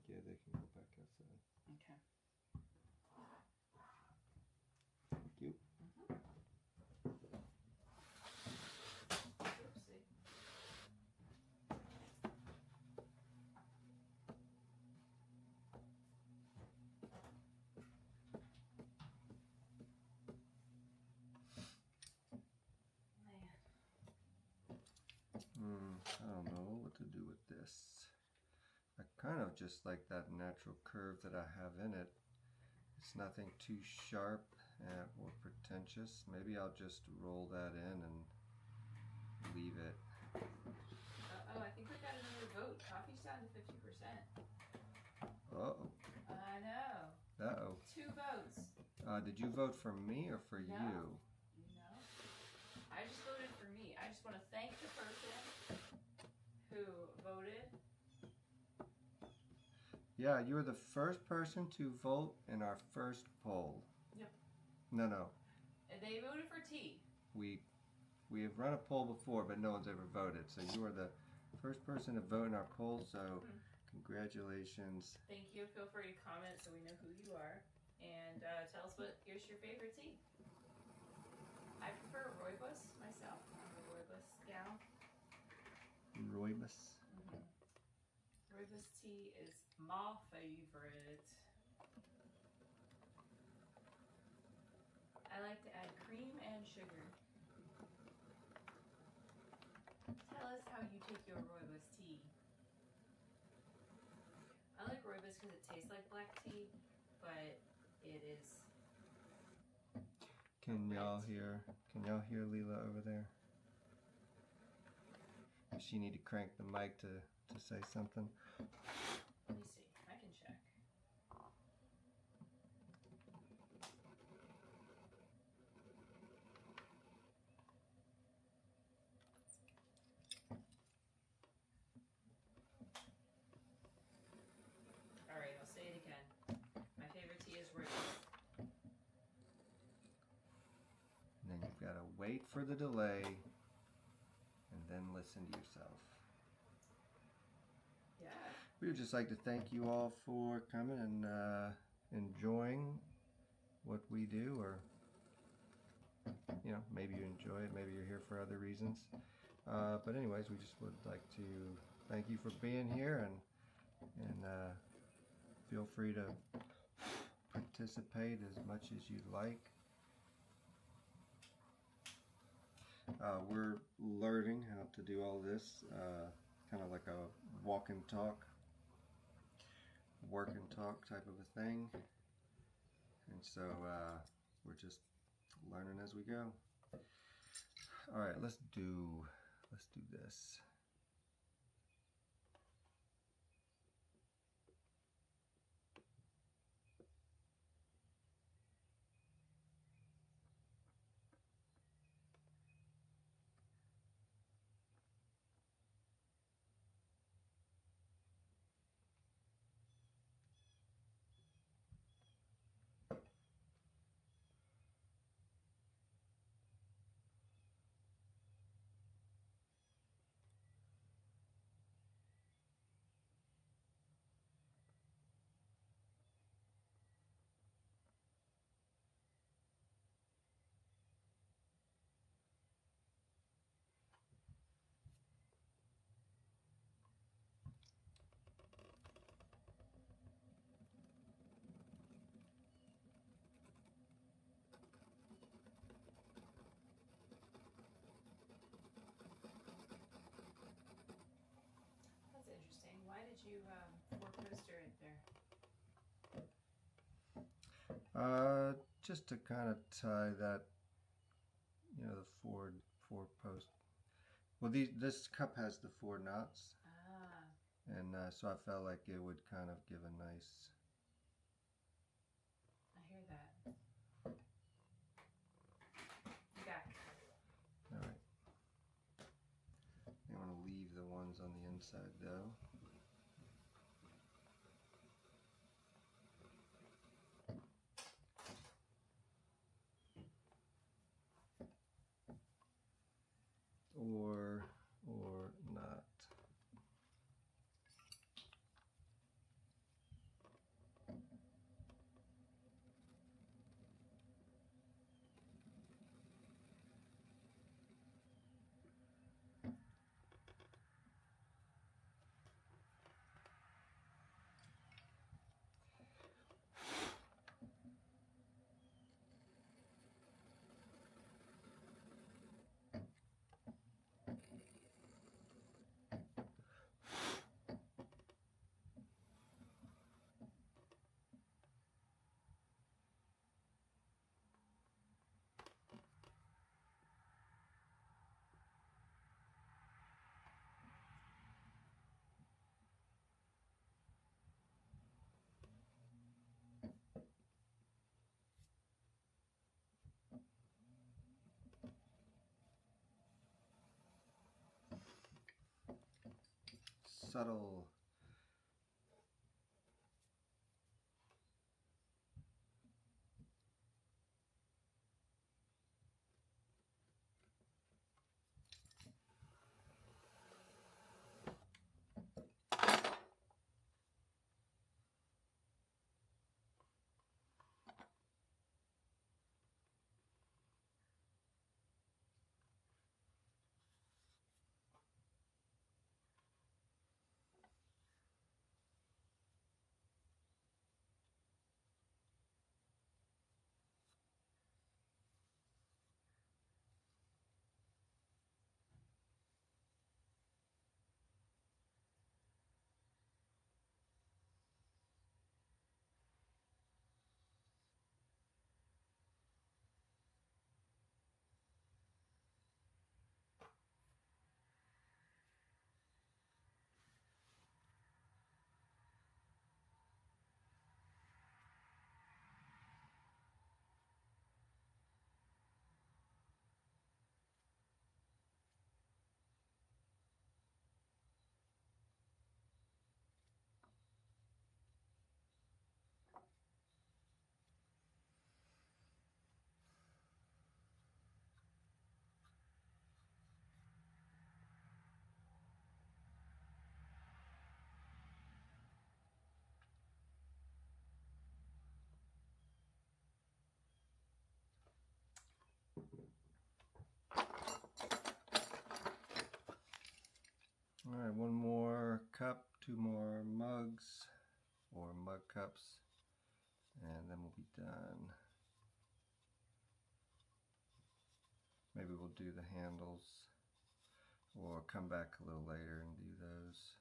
Yeah, they can go back outside. Okay. Thank you. Oopsie. I don't know what to do with this. I kind of just like that natural curve that I have in it. It's nothing too sharp or pretentious. Maybe I'll just roll that in and leave it. Oh, I think we got another vote. Coffee's down to 50%. Uh-oh. I know. Uh-oh. 2 votes. Did you vote for me or for you? No. I just voted for me. I just want to thank the person who voted Yeah, you were the first person to vote in our first poll. Yep. No. And they voted for tea. We have run a poll before, but no one's ever voted. So you are the first person to vote in our poll. So congratulations. Thank you. Feel free to comment so we know who you are, and tell us what is your favorite tea. I prefer rooibos myself. I'm a rooibos gal. Rooibos. Rooibos tea is my favorite. I like to add cream and sugar. Tell us how you take your rooibos tea. I like rooibos because it tastes like black tea, but it is. Can y'all hear Leela over there? Does she need to crank the mic to say something? Let me see. I can check. All right, I'll say it again. My favorite tea is rooibos. And then you've got to wait for the delay and then listen to yourself. Yeah. We would just like to thank you all for coming and enjoying what we do, or maybe you enjoy it, maybe you're here for other reasons. But anyways, we just would like to thank you for being here, and feel free to participate as much as you'd like. We're learning how to do all this, kind of like a walk and talk, work and talk type of a thing. And so we're just learning as we go. All right, let's do this. That's interesting. Why did you four-poster it there? Just to kind of tie that, the four post. Well, this cup has the 4 knots. And so I felt like it would kind of give a nice. I hear that. Okay. All right. I want to leave the ones on the inside though. Or not. Subtle Alright, one more cup, two more mugs or mug cups, and then we'll be done. Maybe we'll do the handles or come back a little later and do those.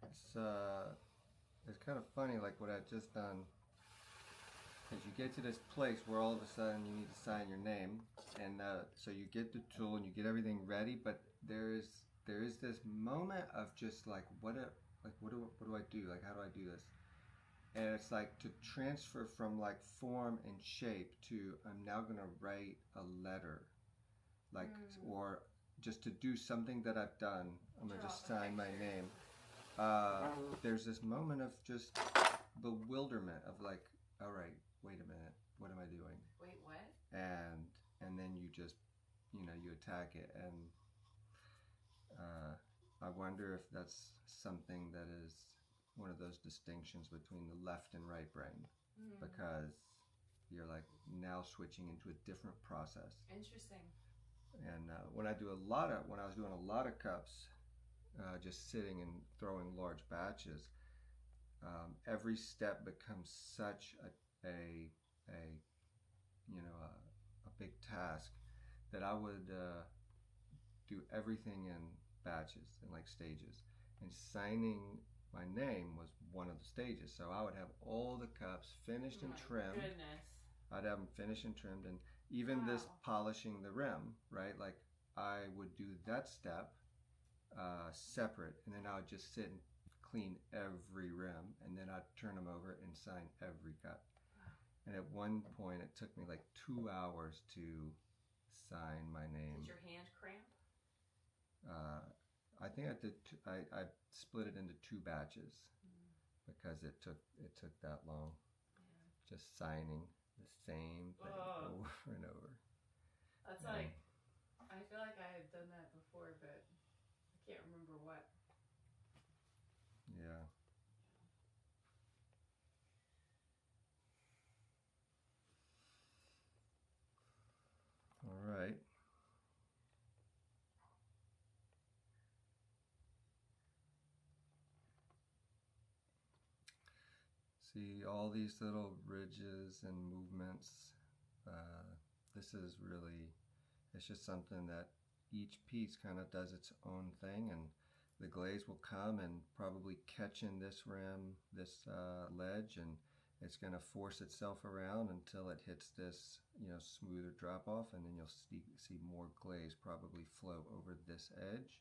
It's kind of funny, like what I've just done. Is you get to this place where all of a sudden you need to sign your name, and so you get the tool and you get everything ready, but there is this moment of just like what do I do? Like how do I do this? And it's like to transfer from like form and shape to I'm now gonna write a letter, like or just to do something that I've done. I'm gonna just sign my name. There's this moment of just bewilderment of like, all right, wait a minute, what am I doing? Wait, what? And then you just, you attack it, and I wonder if that's something that is one of those distinctions between the left and right brain, because you're like now switching into a different process. Interesting. And when I was doing a lot of cups, just sitting and throwing large batches, every step becomes such a a big task that I would do everything in batches and like stages. And signing my name was one of the stages. So I would have all the cups finished and trimmed. Goodness. I'd have them finished and trimmed, and even this polishing the rim, right? Like I would do that step separate, and then I would just sit and clean every rim, and then I'd turn them over and sign every cup. And at one point, it took me like 2 hours to sign my name. Did your hand cramp? I think I did. I split it into 2 batches because it took that long. Yeah. Just signing the same thing over and over. That's like, I feel like I had done that before, but I can't remember what. Yeah. All right. See all these little ridges and movements. This is really, it's just something that each piece kind of does its own thing, and the glaze will come and probably catch in this rim, this ledge, and it's going to force itself around until it hits this, smoother drop off, and then you'll see more glaze probably flow over this edge,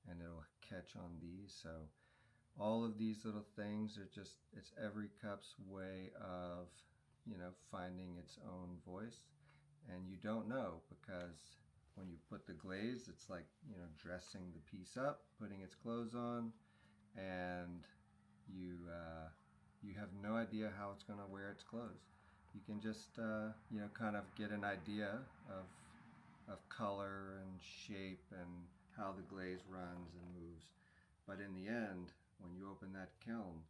and it'll catch on these. So all of these little things are just, it's every cup's way of, finding its own voice. And you don't know, because when you put the glaze, it's like, dressing the piece up, putting its clothes on, and you have no idea how it's going to wear its clothes. You can just, kind of get an idea of color and shape and how the glaze runs and moves. But in the end, when you open that kiln,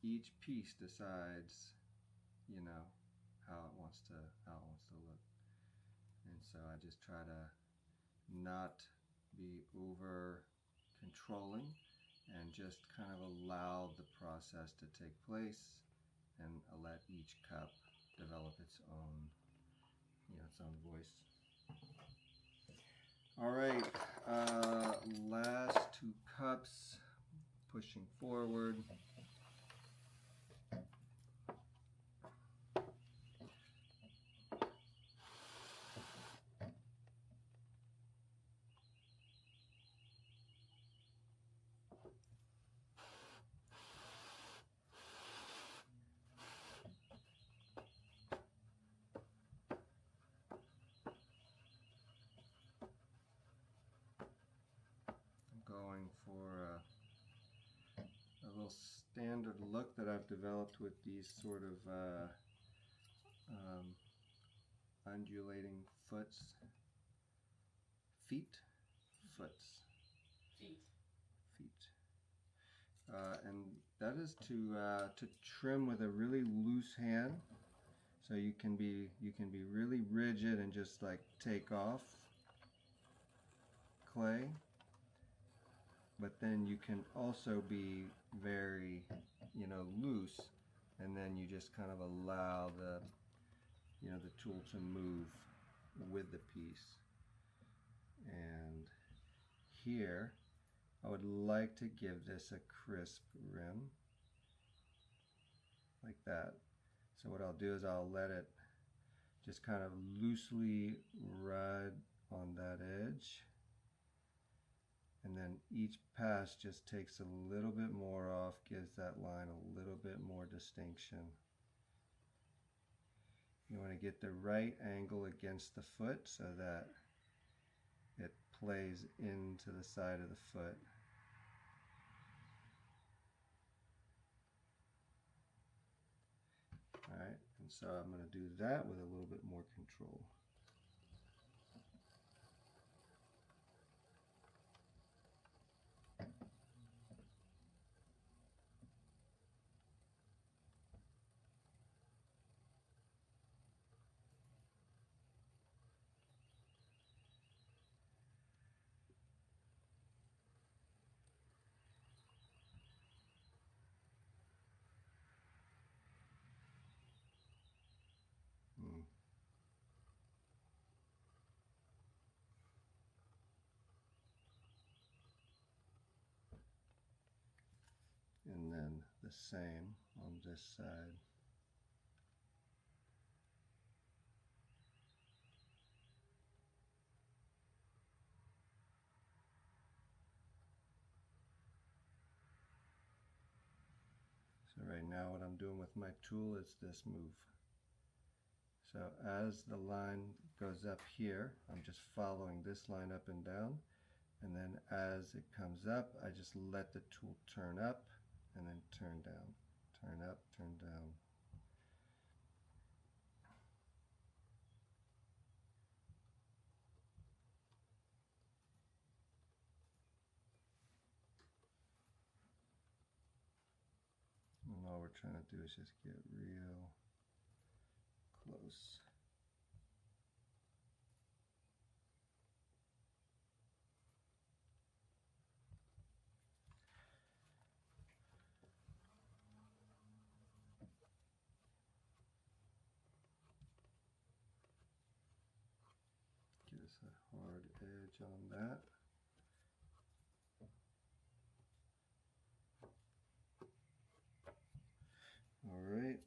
each piece decides, how it wants to look. And so I just try to not be over controlling and just kind of allow the process to take place and let each cup develop its own, its own voice. All right, last 2 cups, pushing forward. Going for a little standard look that I've developed with these sort of undulating feet. And that is to trim with a really loose hand, so you can be really rigid and just like take off clay. But then you can also be very, loose, and then you just kind of allow the tool to move with the piece. And here I would like to give this a crisp rim, like that. So what I'll do is I'll let it just kind of loosely ride on that edge. And then each pass just takes a little bit more off, gives that line a little bit more distinction. You want to get the right angle against the foot so that it plays into the side of the foot. Alright, and so I'm going to do that with a little bit more control. And then the same on this side. So right now what I'm doing with my tool is this move. So as the line goes up here, I'm just following this line up and down, and then as it comes up, I just let the tool turn up and then turn down, turn up, turn down. And all we're trying to do is just get real close. Give us a hard edge on that. All right.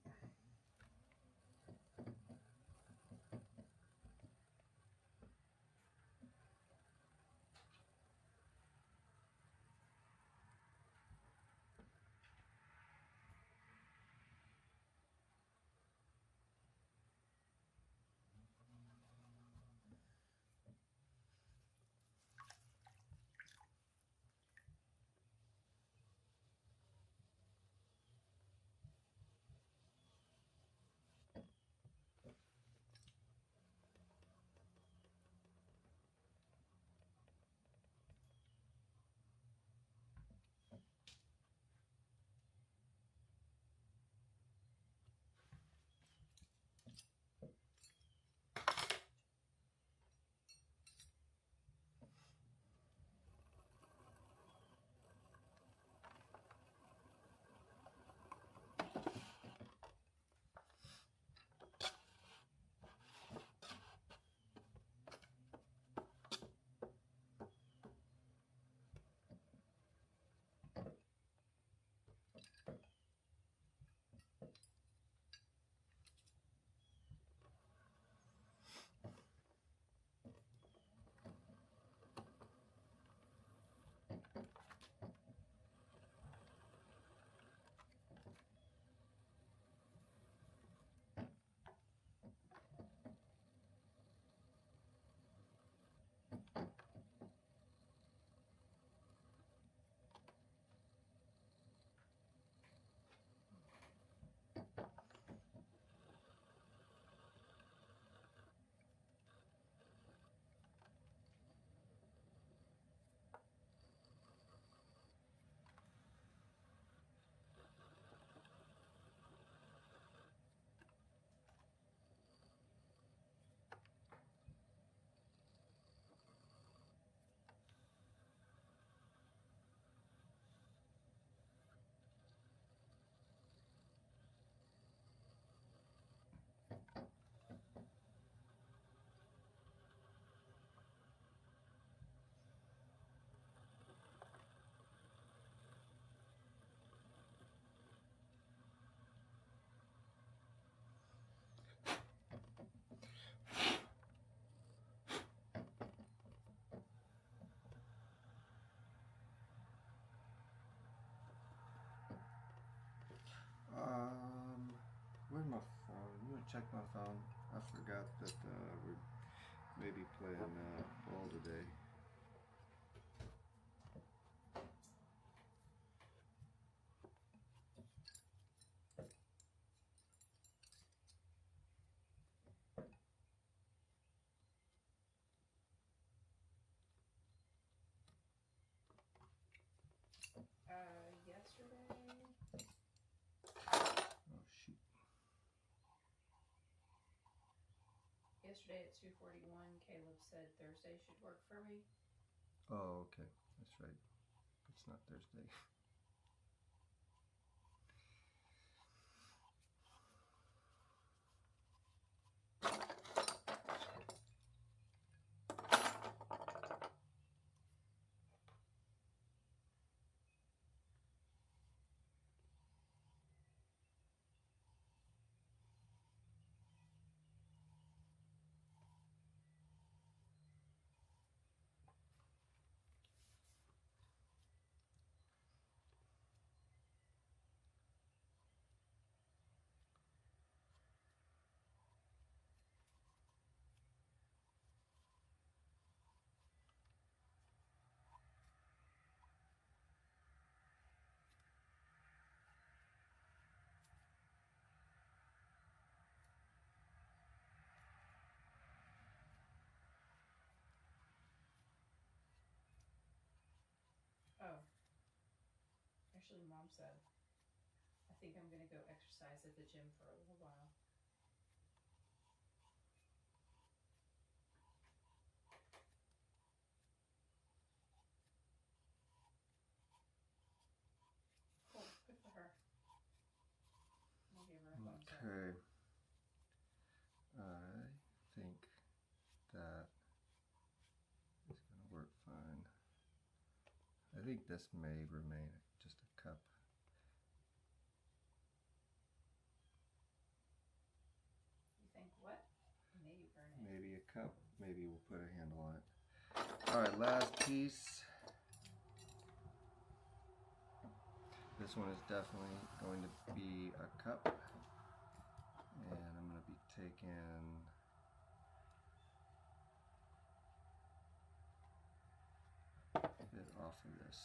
I forgot that we're maybe playing ball today. Yesterday. Oh shoot. Yesterday at 2:41, Caleb said Thursday should work for me. Oh, okay. That's right. It's not Thursday. Oh. Actually, Mom said, I think I'm going to go exercise at the gym for a little while. Cool. Good for her. I'll give her a thumbs up. Okay. I think that is going to work fine. I think this may remain just a cup. You think what? Maybe burn it. Maybe a cup. Maybe we'll put a handle on it. Alright, last piece. This one is definitely going to be a cup. And I'm going to be taking it off of this.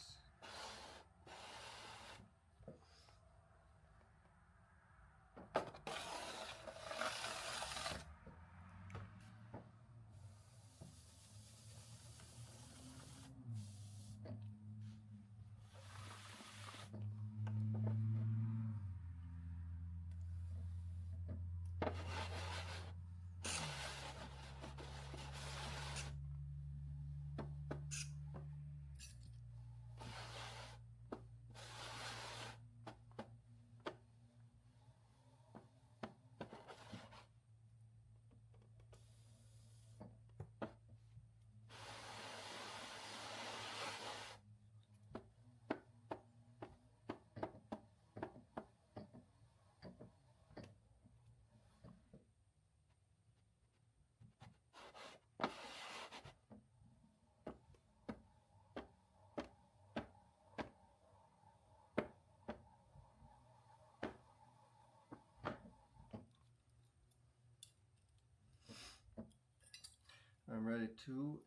I'm ready to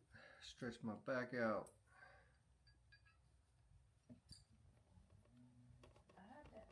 stretch my back out. I bet.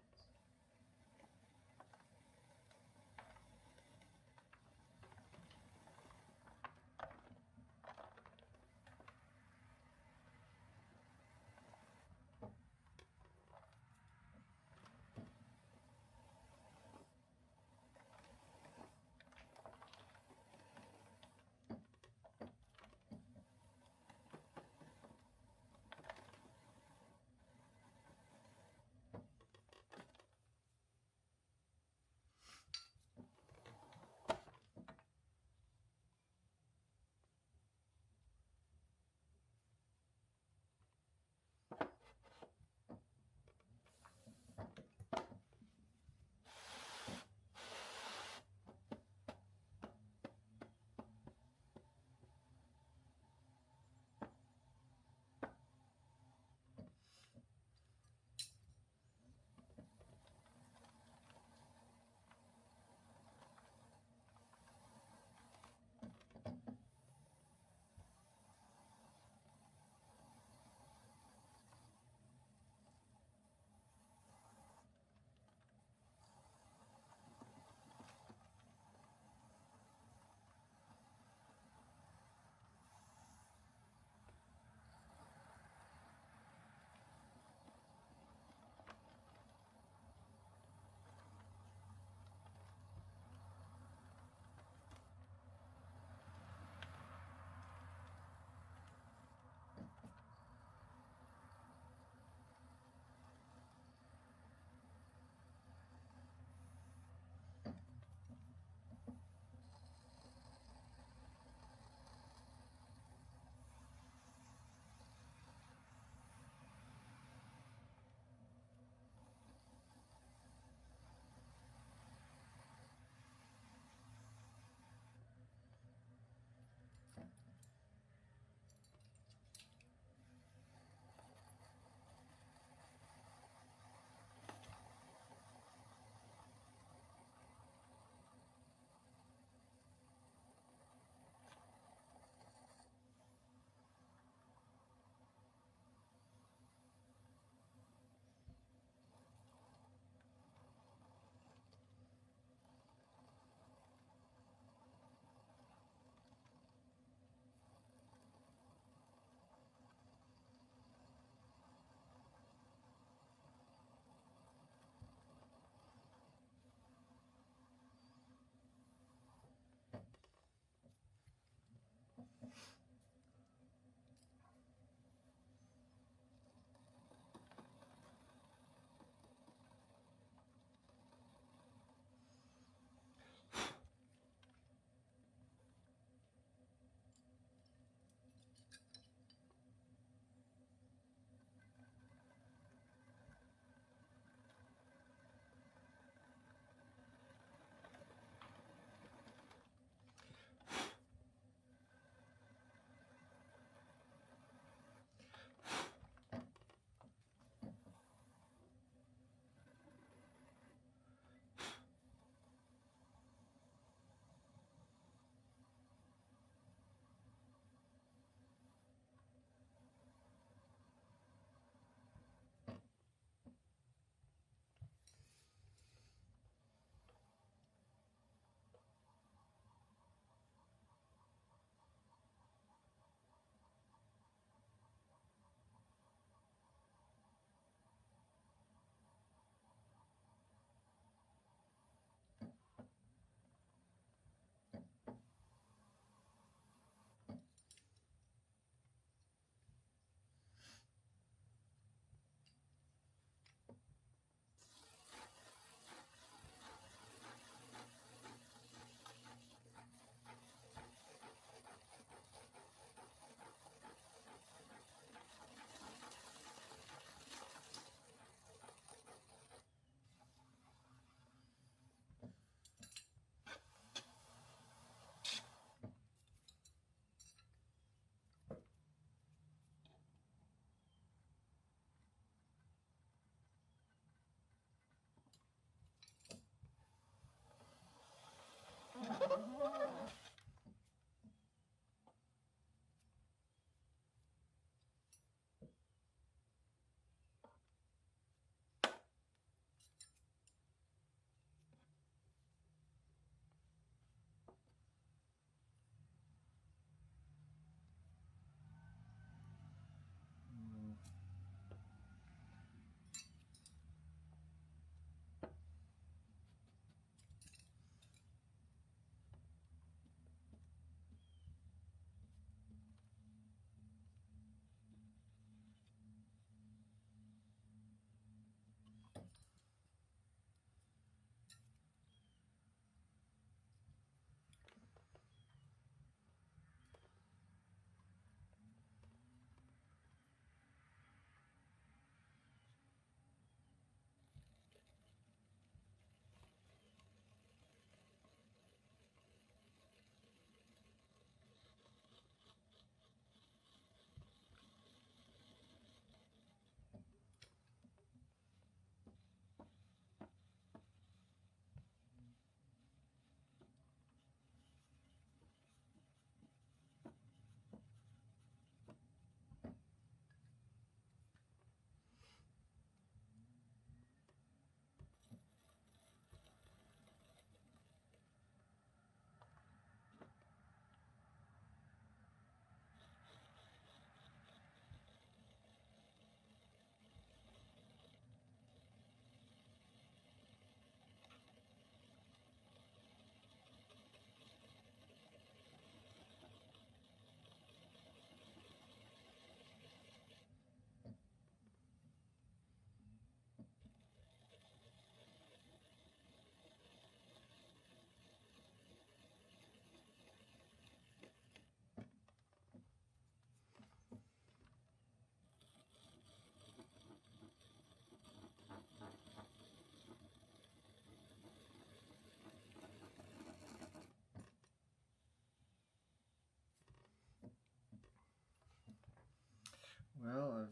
Well,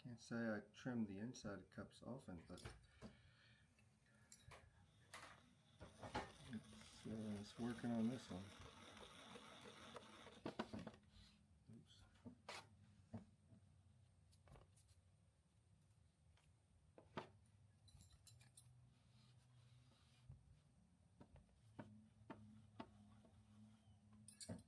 can't say I trim the inside of cups often, but it's working on this one. Oops.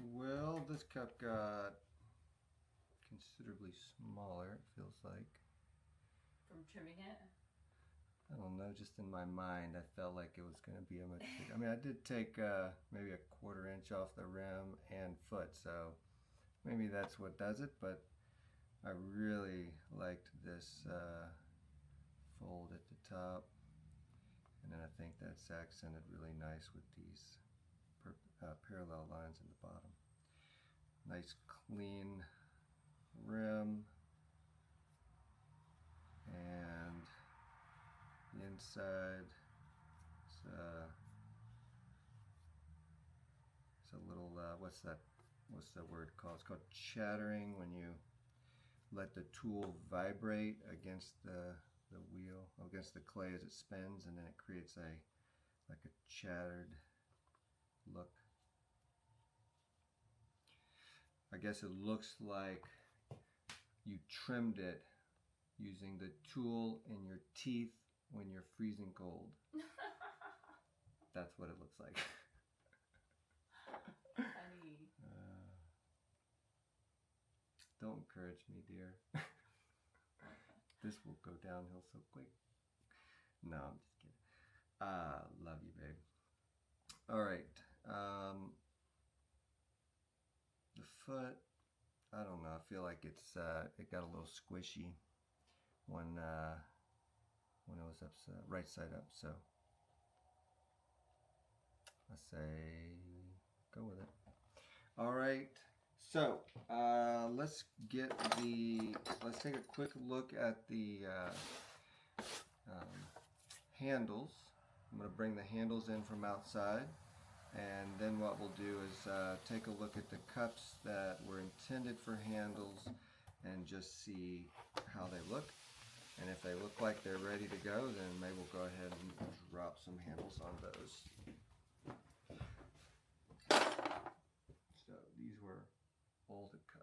Well, this cup got considerably smaller, it feels like. From trimming it? I don't know, just in my mind, I felt like it was going to be a much bigger. I mean, I did take maybe a 1/4 inch off the rim and foot, so maybe that's what does it, but I really liked this fold at the top, and then I think that's accented really nice with these parallel lines in the bottom. Nice clean rim, and the inside is it's a little what's the word called? It's called chattering, when you let the tool vibrate against the wheel, against the clay as it spins, and then it creates like a chattered look. I guess it looks like you trimmed it using the tool in your teeth when you're freezing cold. That's what it looks like. Funny. Don't encourage me, dear. This will go downhill so quick. No, I'm just kidding. Love you, babe. All right. The foot, I don't know. I feel like it got a little squishy when it was right side up. So I say go with it. All right. So let's take a quick look at the handles. I'm going to bring the handles in from outside, and then what we'll do is take a look at the cups that were intended for handles and just see how they look. And if they look like they're ready to go, then maybe we'll go ahead and drop some handles on those. So these were folded cups.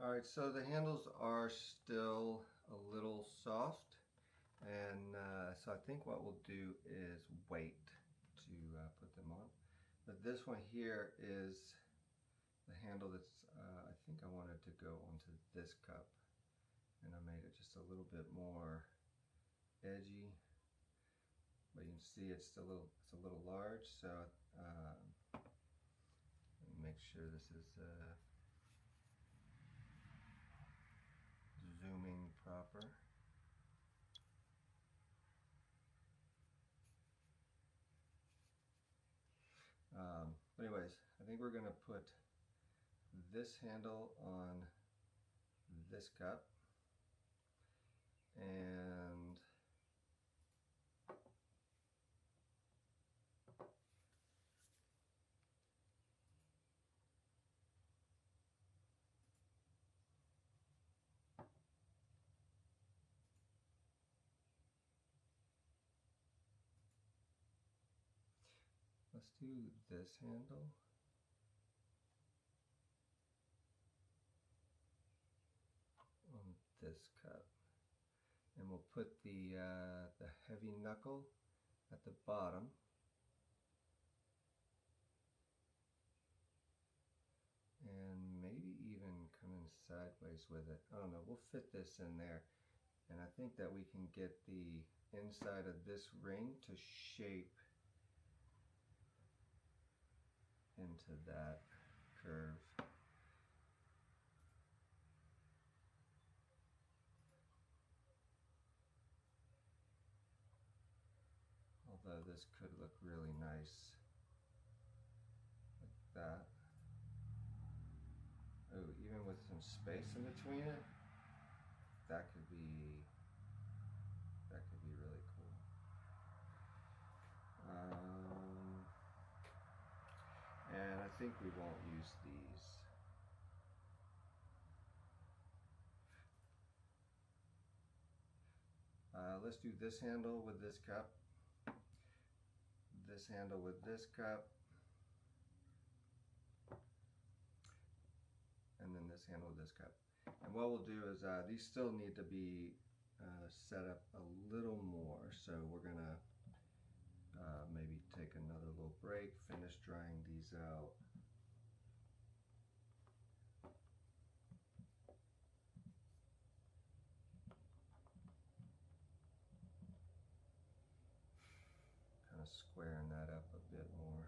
All right, so the handles are still a little soft, and so I think what we'll do is wait to put them on. But this one here is the handle that's, I think I wanted to go onto this cup, and I made it just a little bit more edgy, but you can see it's a little large, so let me make sure this is zooming proper. But anyways, I think we're going to put this handle on this cup, and let's do this handle. On this cup, and we'll put the heavy knuckle at the bottom, and sideways with it. I don't know, we'll fit this in there. And I think that we can get the inside of this ring to shape into that curve. Although this could look really nice like that. Oh, even with some space in between it, that could be really cool. And I think we won't use these. Let's do this handle with this cup, this handle with this cup, and then this handle with this cup. And what we'll do is these still need to be set up a little more, so we're gonna maybe take another little break, finish drying these out. Kind of squaring that up a bit more.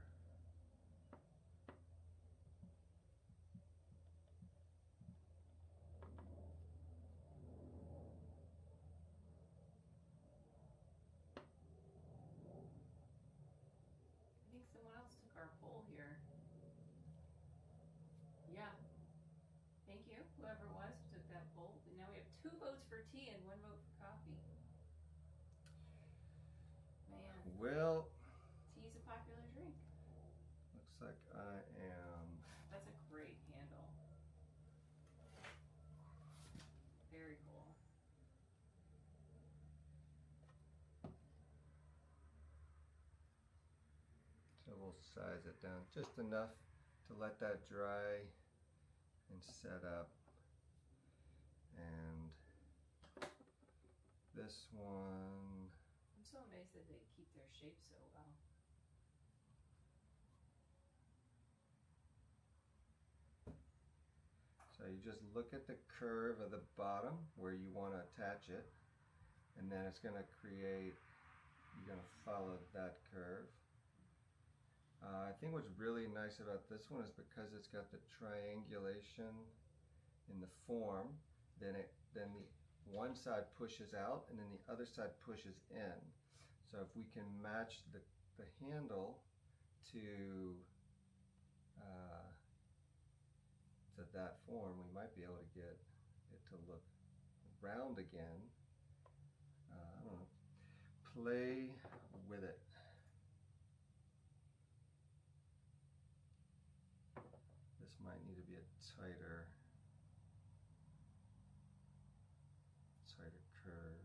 I think someone else took our poll here. Yeah. Thank you, whoever it was who took that poll. And now we have 2 votes for tea and 1 vote for coffee. Man. Well, tea's a popular drink. Looks like I am. That's a great handle. Very cool. So we'll size it down just enough to let that dry and set up. And this one, I'm so amazed that they keep their shape so well. so you just look at the curve of the bottom where you want to attach it, and then it's going to create, you're going to follow that curve. I think what's really nice about this one is because it's got the triangulation in the form, then the one side pushes out and then the other side pushes in. So if we can match the handle to that form, we might be able to get it to look round again. I don't know. Play with it. This might need to be a tighter curve.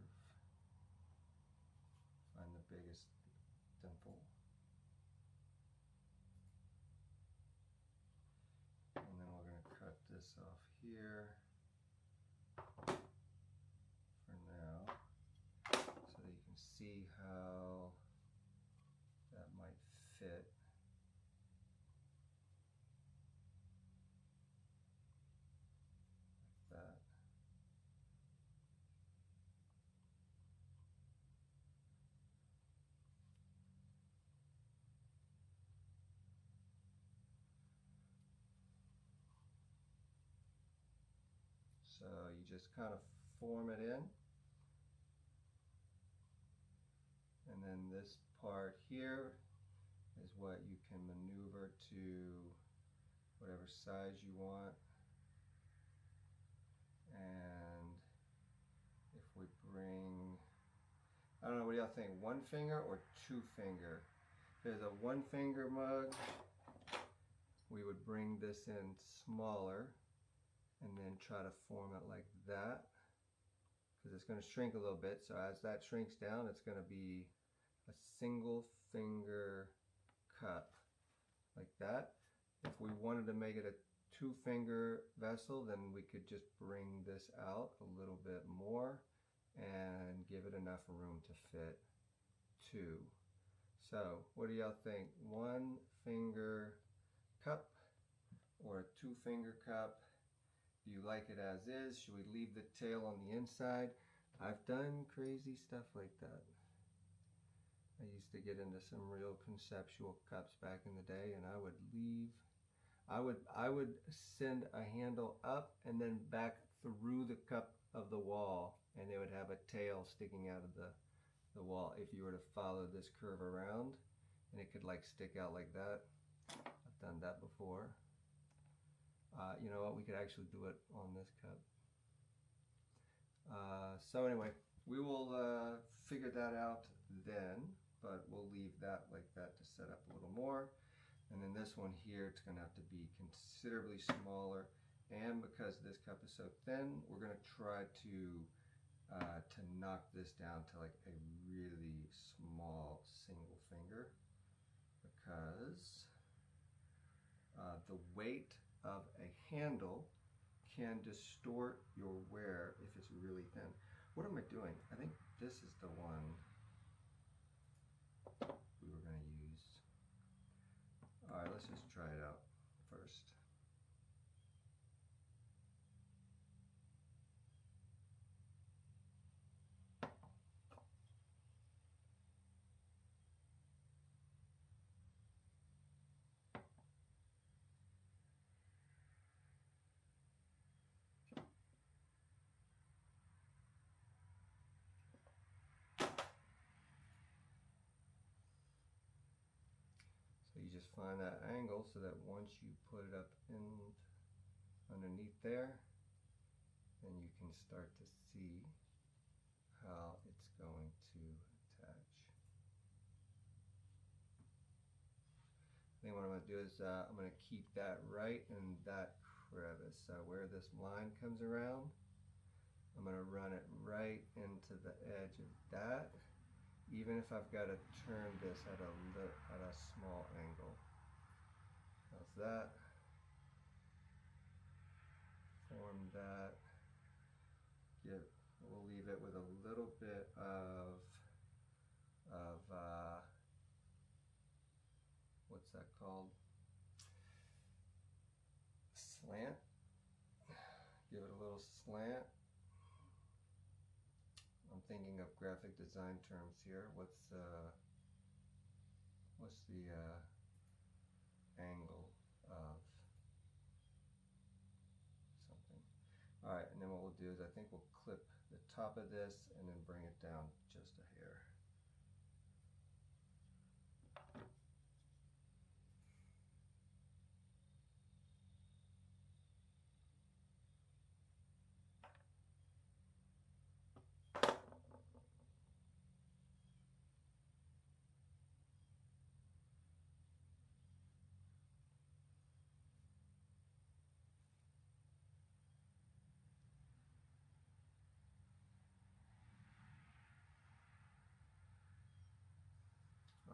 Find the biggest dimple. And then we're going to cut this off here for now, so that you can see how that might fit. Like that. So you just kind of form it in, and then this part here is what you can maneuver to whatever size you want. And if we bring, I don't know, what do y'all think, 1 finger or 2 finger? If there's a 1 finger mug, we would bring this in smaller and then try to form it like that, because it's going to shrink a little bit. So as that shrinks down, it's going to be a single finger cup like that. If we wanted to make it a 2 finger vessel, then we could just bring this out a little bit more and give it enough room to fit 2. So what do y'all think? 1 finger cup or a 2 finger cup? Do you like it as is? Should we leave the tail on the inside? I've done crazy stuff like that. I used to get into some real conceptual cups back in the day, and I would send a handle up and then back through the cup of the wall, and it would have a tail sticking out of the wall if you were to follow this curve around, and it could like stick out like that. I've done that before. You know what, we could actually do it on this cup. So anyway, we will figure that out then, but we'll leave that like that to set up a little more. And then this one here, it's gonna have to be considerably smaller. And because this cup is so thin, we're gonna try to knock this down to like a really small single finger, because the weight of a handle can distort your wear if it's really thin. What am I doing? I think this is the one we were going to use. All right, let's just try it out first. So you just find that angle so that once you put it up in underneath there, then you can start to see how it's going to attach. I think what I'm going to do is I'm going to keep that right in that crevice. So where this line comes around, I'm going to run it right into the edge of that, even if I've got to turn this at a small angle. How's that? Form that. We'll leave it with a little bit of what's that called? Slant. Give it a little slant. I'm thinking of graphic design terms here. What's the angle of something? All right, and then what we'll do is I think we'll clip the top of this and then bring it down just a hair.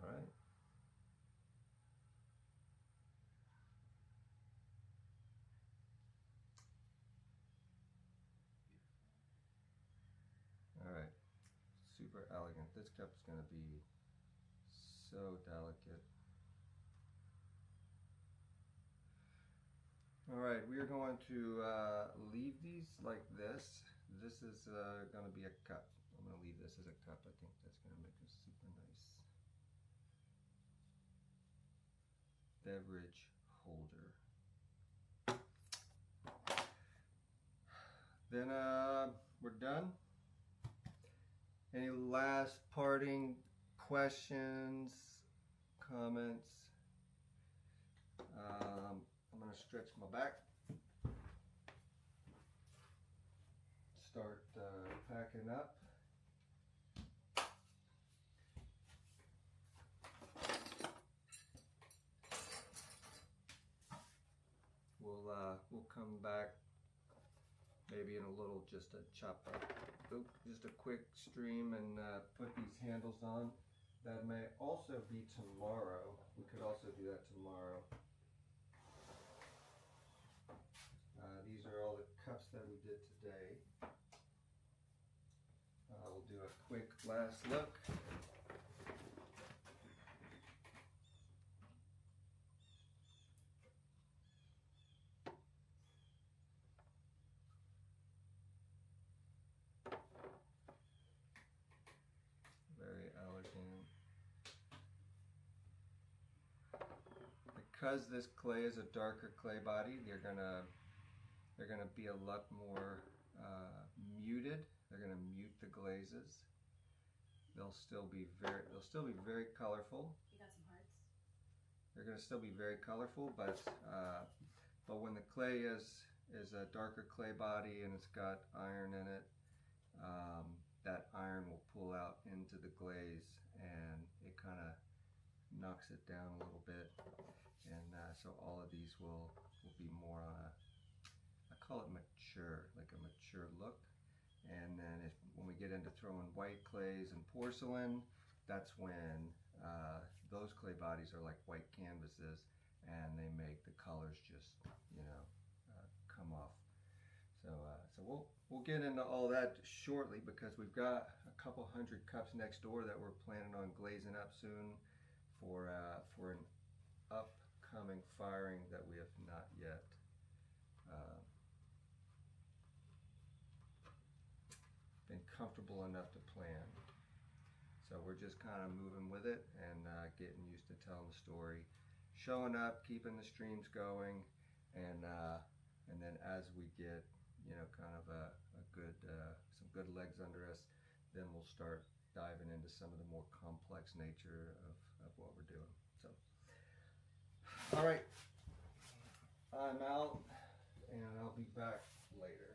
All right. All right. Super elegant. This cup is going to be so delicate. All right, we are going to leave these like this. This is going to be a cup. I'm going to leave this as a cup. I think that's going to make a super nice beverage holder. Then we're done. Any last parting questions, comments? I'm going to stretch my back. Start packing up. We'll come back maybe in a little, just a chop up, just a quick stream, and put these handles on. That may also be tomorrow. We could also do that tomorrow. These are all the cups that we did today. We'll do a quick last look. because this clay is a darker clay body, they're gonna be a lot more muted. They're gonna mute the glazes. They'll still be very colorful. You got some hearts? They're gonna still be very colorful, but when the clay is a darker clay body and it's got iron in it, that iron will pull out into the glaze and it kind of knocks it down a little bit, and so all of these will be more on I call it mature, like a mature look. And then when we get into throwing white clays and porcelain, that's when those clay bodies are like white canvases, and they make the colors just come off. So we'll get into all that shortly, because we've got a couple hundred cups next door that we're planning on glazing up soon for an upcoming firing that we have not yet been comfortable enough to plan. So we're just kind of moving with it and getting used to telling the story, showing up, keeping the streams going, and then as we get kind of a good some good legs under us, then we'll start diving into some of the more complex nature of what we're doing. So, all right, I'm out, and I'll be back later.